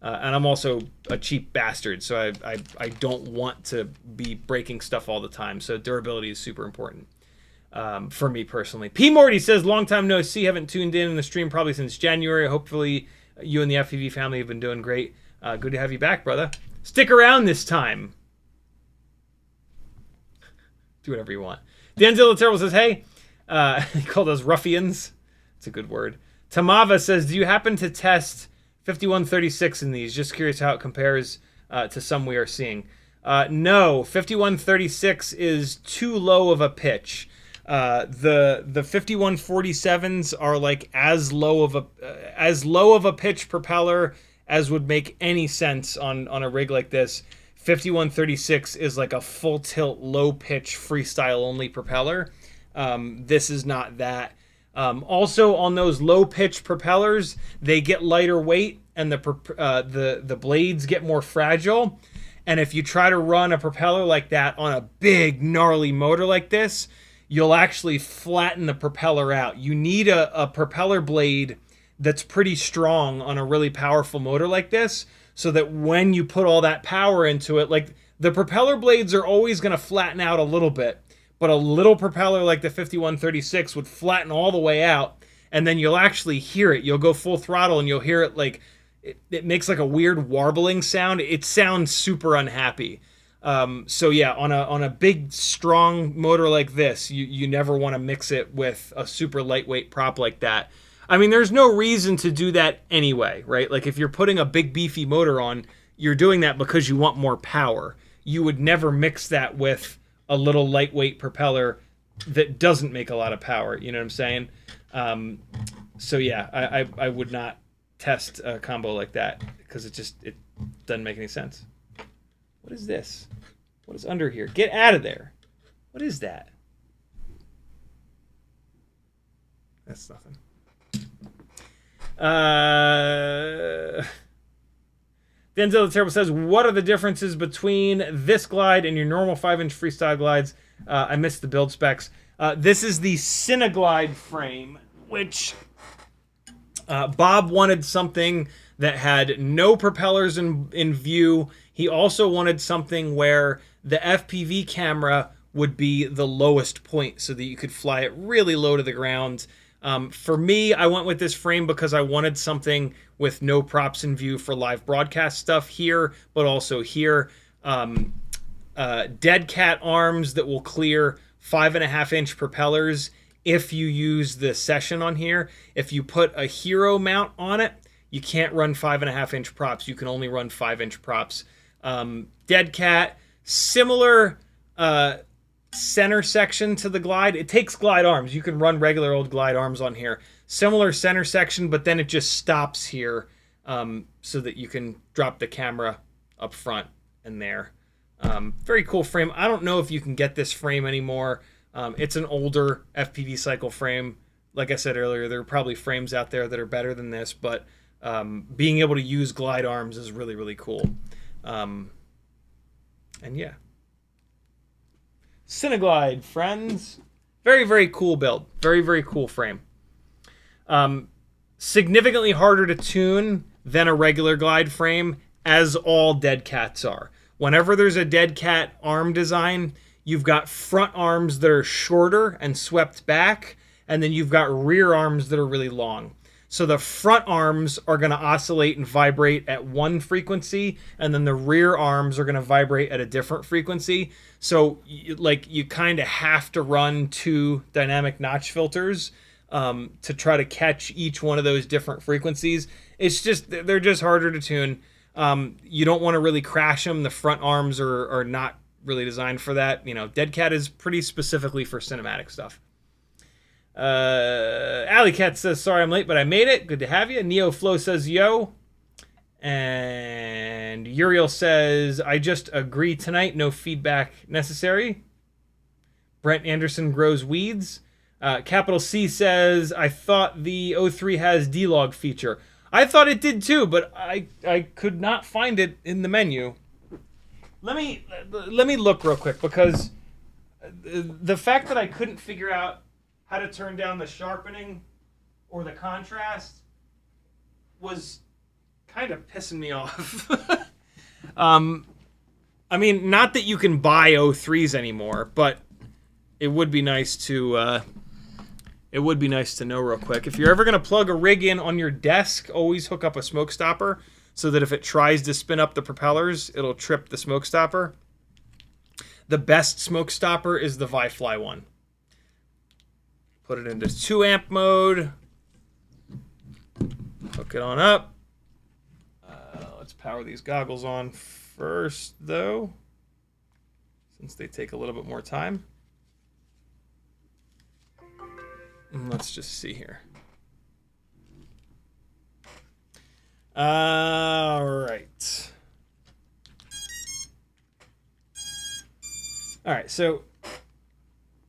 And I'm also a cheap bastard, so I don't want to be breaking stuff all the time. So durability is super important. for me personally. P. Morty says, long time no see, haven't tuned in the stream probably since January. Hopefully you and the FPV family have been doing great. Good to have you back, brother. Stick around this time. Do whatever you want. Denzel the Terrible says, hey, he called us ruffians. It's a good word. Tamava says, do you happen to test 5136 in these? Just curious how it compares to some we are seeing. No, 5136 is too low of a pitch. The 5147s are like as low of a pitch propeller as would make any sense on a rig like this. 5136 is like a full tilt, low pitch, freestyle only propeller. This is not that. Also, on those low pitch propellers, they get lighter weight and the blades get more fragile. And if you try to run a propeller like that on a big gnarly motor like this, you'll actually flatten the propeller out. You need a propeller blade that's pretty strong on a really powerful motor like this, so that when you put all that power into it, like the propeller blades are always going to flatten out a little bit, but a little propeller like the 5136 would flatten all the way out, and then you'll actually hear it. You'll go full throttle and you'll hear it like, it makes like a weird warbling sound. It sounds super unhappy. So yeah, on a big, strong motor like this, you never want to mix it with a super lightweight prop like that. I mean, there's no reason to do that anyway, right? Like if you're putting a big beefy motor on, you're doing that because you want more power. You would never mix that with a little lightweight propeller that doesn't make a lot of power. You know what I'm saying? So yeah, I would not test a combo like that because it doesn't make any sense. What is this? What is under here? Get out of there. What is that? That's nothing. Denzel the Terrible says, what are the differences between this glide and your normal 5-inch freestyle glides? I missed the build specs. This is the Cineglide frame, which Bob wanted something that had no propellers in view. He also wanted something where the FPV camera would be the lowest point so that you could fly it really low to the ground. For me, I went with this frame because I wanted something with no props in view for live broadcast stuff here, but also here. Dead cat arms that will clear 5.5-inch propellers if you use the Session on here. If you put a Hero mount on it, you can't run 5.5-inch props. You can only run 5-inch props. Dead cat, similar center section to the Glide. It takes Glide arms. You can run regular old Glide arms on here. Similar center section, but then it just stops here so that you can drop the camera up front and there. Very cool frame. I don't know if you can get this frame anymore. It's an older FPV cycle frame. Like I said earlier, there are probably frames out there that are better than this, but being able to use Glide arms is really, really cool. And yeah. Cineglide, friends. Very, very cool build. Very, very cool frame. Significantly harder to tune than a regular Glide frame, as all dead cats are. Whenever there's a dead cat arm design, you've got front arms that are shorter and swept back, and then you've got rear arms that are really long. So the front arms are going to oscillate and vibrate at one frequency, and then the rear arms are going to vibrate at a different frequency. So you kind of have to run 2 dynamic notch filters to try to catch each one of those different frequencies. They're just harder to tune. You don't want to really crash them. The front arms are not really designed for that. You know, Dead Cat is pretty specifically for cinematic stuff. Alley Cat says, sorry I'm late, but I made it. Good to have you. Neo Flow says, yo. And Uriel says, I just agree tonight. No feedback necessary. Brent Anderson grows weeds. Capital C says, I thought the 03 has D-Log feature. I thought it did too, but I could not find it in the menu. Let me look real quick, because the fact that I couldn't figure out how to turn down the sharpening or the contrast was kind of pissing me off. I mean, not that you can buy 03s anymore, but it would be nice to know real quick. If you're ever going to plug a rig in on your desk, always hook up a smoke stopper so that if it tries to spin up the propellers, it'll trip the smoke stopper. The best smoke stopper is the Vifly one. Put it into 2 amp mode. Hook it on up. Let's power these goggles on first, though, since they take a little bit more time. And let's just see here. All right. All right, so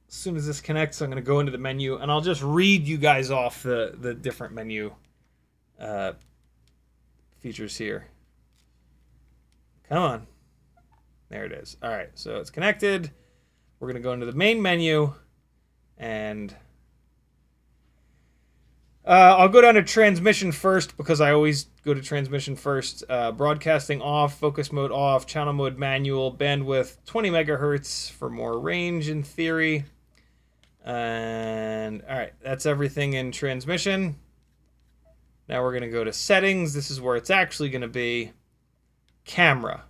as soon as this connects, I'm going to go into the menu, and I'll just read you guys off the different menu features here. Come on. There it is. All right, so it's connected. We're going to go into the main menu, and I'll go down to transmission first because I always go to transmission first. Broadcasting off, focus mode off, channel mode manual, bandwidth 20 megahertz for more range in theory. And all right, that's everything in transmission. Now we're going to go to settings. This is where it's actually going to be. Camera.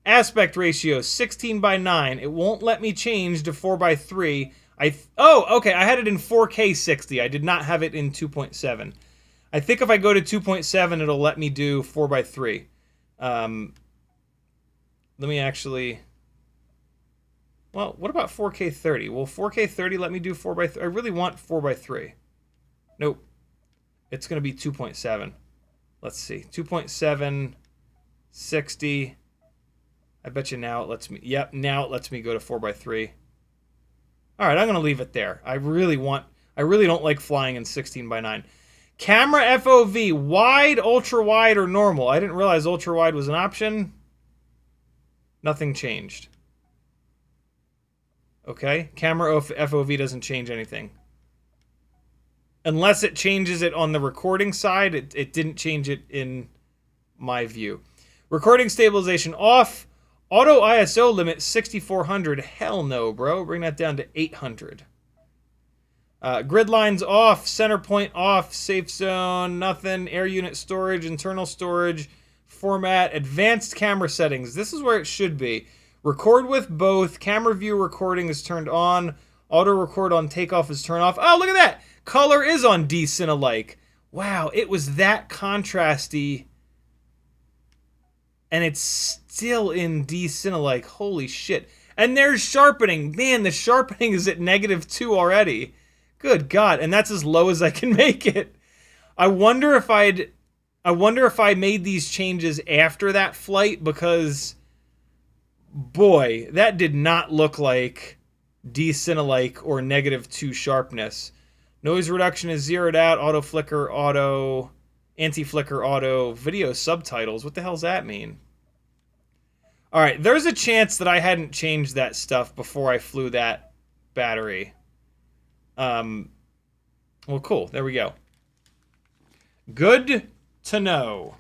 Aspect ratio 16:9. It won't let me change to 4:3. Oh, okay, I had it in 4K 60. I did not have it in 2.7. I think if I go to 2.7, it'll let me do 4:3. Let me actually... Well, what about 4K 30? Will 4K 30 let me do 4:3? I really want 4:3. Nope. It's going to be 2.7. Let's see. 2.7, 60. I bet you now it lets me... Yep, now it lets me go to 4:3. All right, I'm going to leave it there. I really don't like flying in 16:9. Camera FOV, wide, ultra wide, or normal. I didn't realize ultra wide was an option. Nothing changed. Okay, camera FOV doesn't change anything. Unless it changes it on the recording side, it didn't change it in my view. Recording stabilization off. Auto ISO limit 6400. Hell no, bro. Bring that down to 800. Grid lines off. Center point off. Safe zone. Nothing. Air unit storage. Internal storage. Format. Advanced camera settings. This is where it should be. Record with both. Camera view recording is turned on. Auto record on takeoff is turned off. Oh, look at that. Color is on D-Cinelike. Wow, it was that contrasty. And it's still in D-Cinelike. Holy shit. And there's sharpening. Man, the sharpening is at -2 already. Good God. And that's as low as I can make it. I wonder if I made these changes after that flight, because boy, that did not look like D-Cinelike or -2 sharpness. Noise reduction is zeroed out. Auto flicker, auto, anti-flicker, auto, video subtitles. What the hell's that mean? All right, there's a chance that I hadn't changed that stuff before I flew that battery. Well, cool. There we go. Good to know.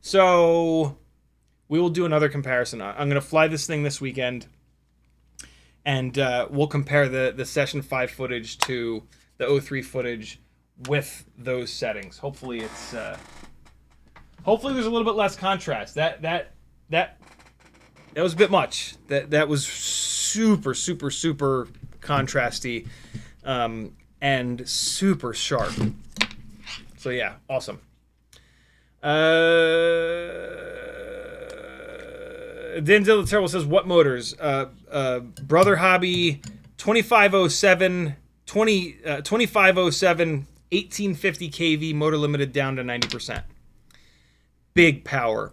So we will do another comparison. I'm going to fly this thing this weekend, and we'll compare the Session 5 footage to the 03 footage with those settings. Hopefully it's... hopefully there's a little bit less contrast. That was a bit much. That was super contrasty, and super sharp. So yeah, awesome. Denzel the Terrible says, what motors? Brother Hobby 2507 1850 kV motor limited down to 90%. Big power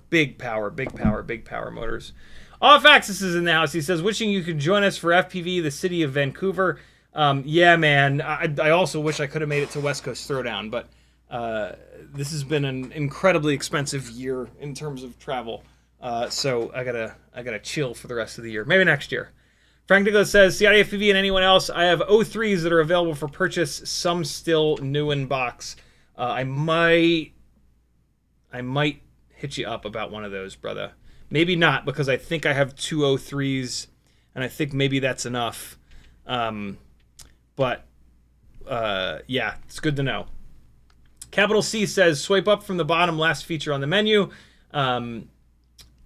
motors. Off Axis is in the house. He says, wishing you could join us for FPV, the city of Vancouver. Yeah, man. I also wish I could have made it to West Coast Throwdown, but this has been an incredibly expensive year in terms of travel. So I gotta chill for the rest of the year. Maybe next year. Frank Nicholas says, CiottiFPV and anyone else, I have 03s that are available for purchase, some still new in box. I might hit you up about one of those, brother. Maybe not, because I think I have 2 03s and I think maybe that's enough. But yeah, it's good to know. Capital C says, swipe up from the bottom, last feature on the menu. Denzel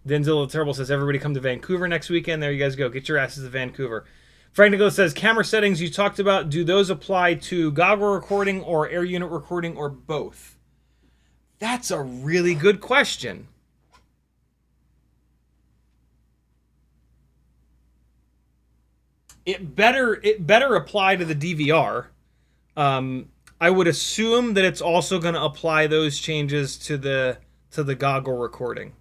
the Terrible says, everybody come to Vancouver next weekend. There you guys go. Get your asses to Vancouver. Frank Nicholas says, camera settings you talked about, do those apply to goggle recording or air unit recording or both? That's a really good question. It better apply to the DVR. I would assume that it's also going to apply those changes to the goggle recording.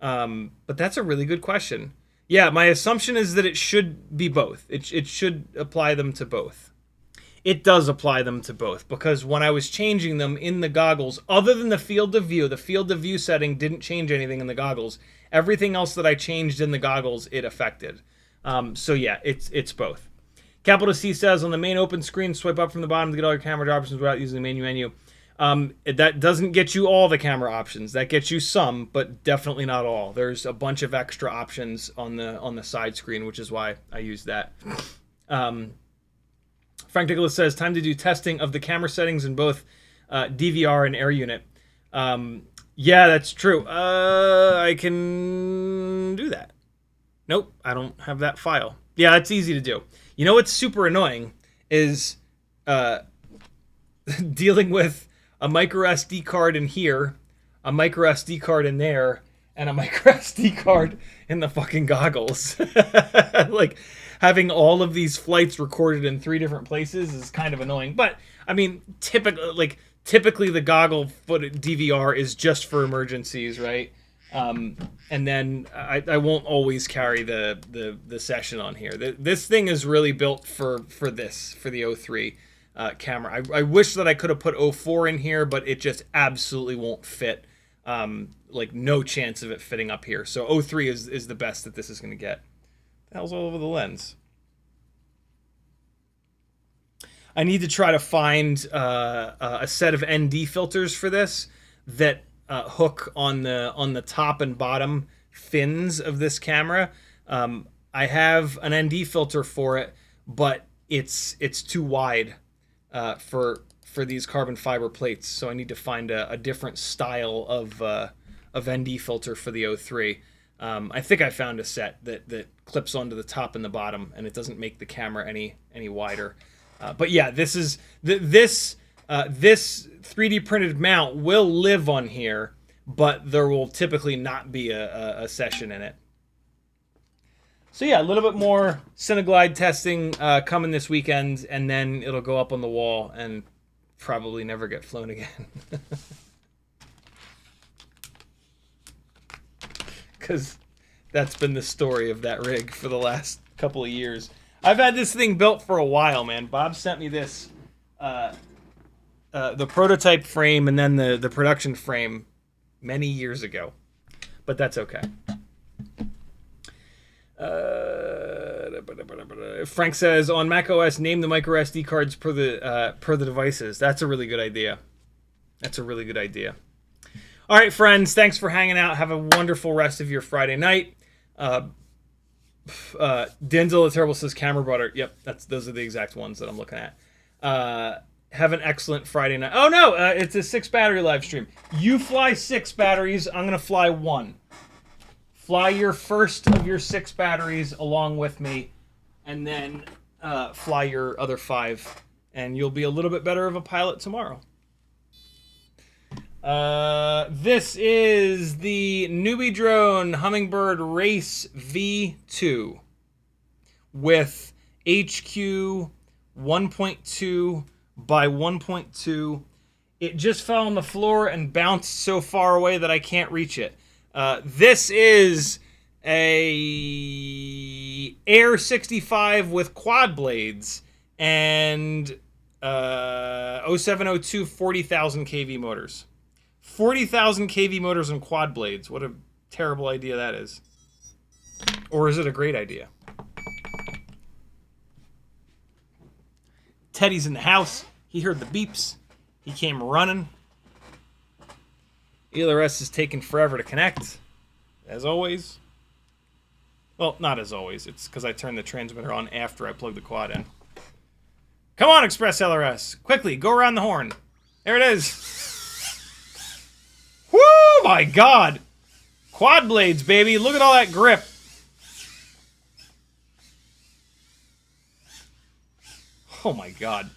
But that's a really good question. Yeah, my assumption is that it should be both. It should apply them to both. It does apply them to both, because when I was changing them in the goggles, other than the field of view setting didn't change anything in the goggles. Everything else that I changed in the goggles, it affected. So yeah, it's both. Capital C says, on the main open screen, swipe up from the bottom to get all your camera options without using the main menu. That doesn't get you all the camera options. That gets you some, but definitely not all. There's a bunch of extra options on the side screen, which is why I use that. Frank Nicholas says, time to do testing of the camera settings in both DVR and Air Unit. Yeah, that's true. I can do that. Nope, I don't have that file. Yeah, it's easy to do. You know what's super annoying is dealing with a micro SD card in here, a micro SD card in there, and a micro SD card in the fucking goggles. Like, having all of these flights recorded in 3 different places is kind of annoying. But, I mean, typically the goggle foot DVR is just for emergencies, right? And then I won't always carry the session on here. This thing is really built for the 03 camera. I wish that I could have put 04 in here, but it just absolutely won't fit. Like, no chance of it fitting up here. So 03 is the best that this is going to get. The hell's all over the lens? I need to try to find a set of ND filters for this that hook on the top and bottom fins of this camera. I have an ND filter for it, but it's too wide for these carbon fiber plates. So I need to find a different style of ND filter for the 03. I think I found a set that clips onto the top and the bottom, and it doesn't make the camera any wider. But yeah, this 3D printed mount will live on here, but there will typically not be a session in it. So yeah, a little bit more Cineglide testing coming this weekend, and then it'll go up on the wall and probably never get flown again. Because that's been the story of that rig for the last couple of years. I've had this thing built for a while, man. Bob sent me this, the prototype frame and then the production frame many years ago. But that's okay. Frank says, on macOS, name the micro SD cards per the devices. That's a really good idea. That's a really good idea. All right, friends, thanks for hanging out. Have a wonderful rest of your Friday night. Denzel the Terrible says camera butter. Yep, those are the exact ones that I'm looking at. Have an excellent Friday night. Oh, no, it's a 6 battery live stream. You fly 6 batteries. I'm going to fly 1. Fly your first of your 6 batteries along with me, and then fly your other 5, and you'll be a little bit better of a pilot tomorrow. This is the Newbie Drone Hummingbird Race V2 with HQ 1.2 by 1.2. It just fell on the floor and bounced so far away that I can't reach it. This is a Air 65 with quad blades and 0702 40,000 kV motors. 40,000 kV motors and quad blades. What a terrible idea that is. Or is it a great idea? Teddy's in the house. He heard the beeps. He came running. ELRS is taking forever to connect, as always. Well, not as always. It's because I turn the transmitter on after I plug the quad in. Come on, Express LRS. Quickly, go around the horn. There it is. Woo, my God. Quad blades, baby. Look at all that grip. Oh, my God.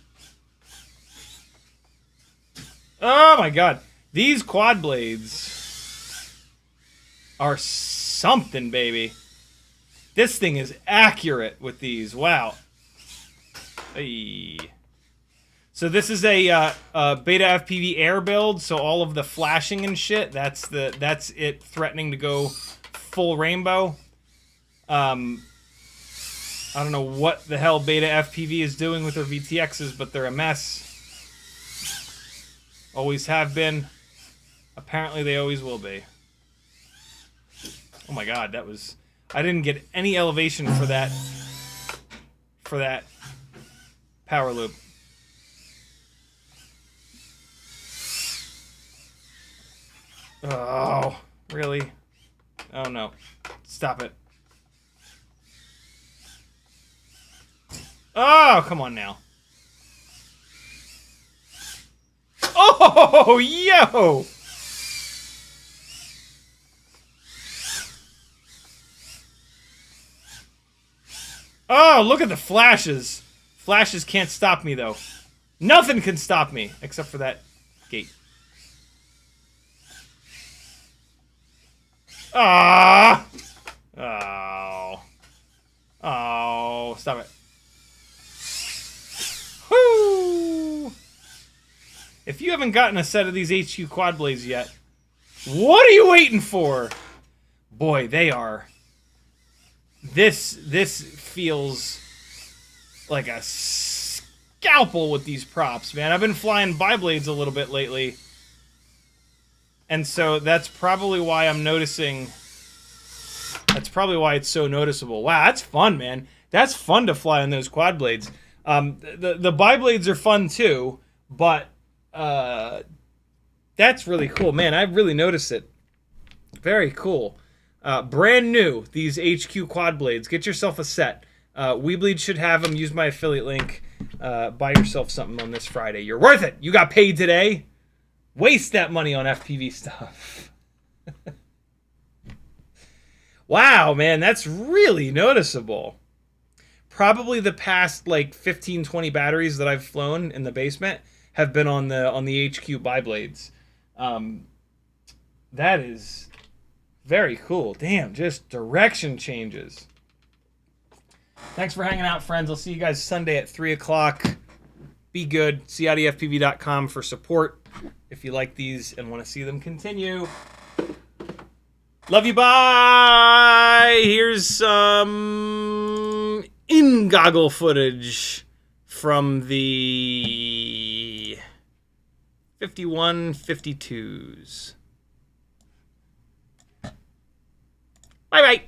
Oh, my God. These quad blades are something, baby. This thing is accurate with these. Wow. Hey. So this is a BetaFPV Air build. So all of the flashing and shit, that's it threatening to go full rainbow. I don't know what the hell BetaFPV is doing with their VTXs, but they're a mess. Always have been. Apparently they always will be. Oh my God, that was... I didn't get any elevation for that power loop. Oh, really? Oh no. Stop it. Oh, come on now. Oh, yo! Oh, look at the flashes. Flashes can't stop me, though. Nothing can stop me, except for that gate. Ah! Oh. Oh, stop it. Whoo! If you haven't gotten a set of these HQ quad blades yet, what are you waiting for? Boy, they are... This feels like a scalpel with these props, man. I've been flying bi-blades a little bit lately. And so that's probably why I'm noticing... That's probably why it's so noticeable. Wow, that's fun, man. That's fun to fly on those quad blades. The bi-blades are fun too, but that's really cool. Man, I've really noticed it. Very cool. Brand new, these HQ quad blades. Get yourself a set. Weebleed should have them. Use my affiliate link. Buy yourself something on this Friday. You're worth it. You got paid today. Waste that money on FPV stuff. Wow, man, that's really noticeable. Probably the past like 15, 20 batteries that I've flown in the basement have been on the HQ bi-blades. That is very cool. Damn, just direction changes. Thanks for hanging out, friends. I'll see you guys Sunday at 3 o'clock. Be good. CiottiFPV.com for support if you like these and want to see them continue. Love you, bye! Here's some in-goggle footage from the 5152s. Bye-bye!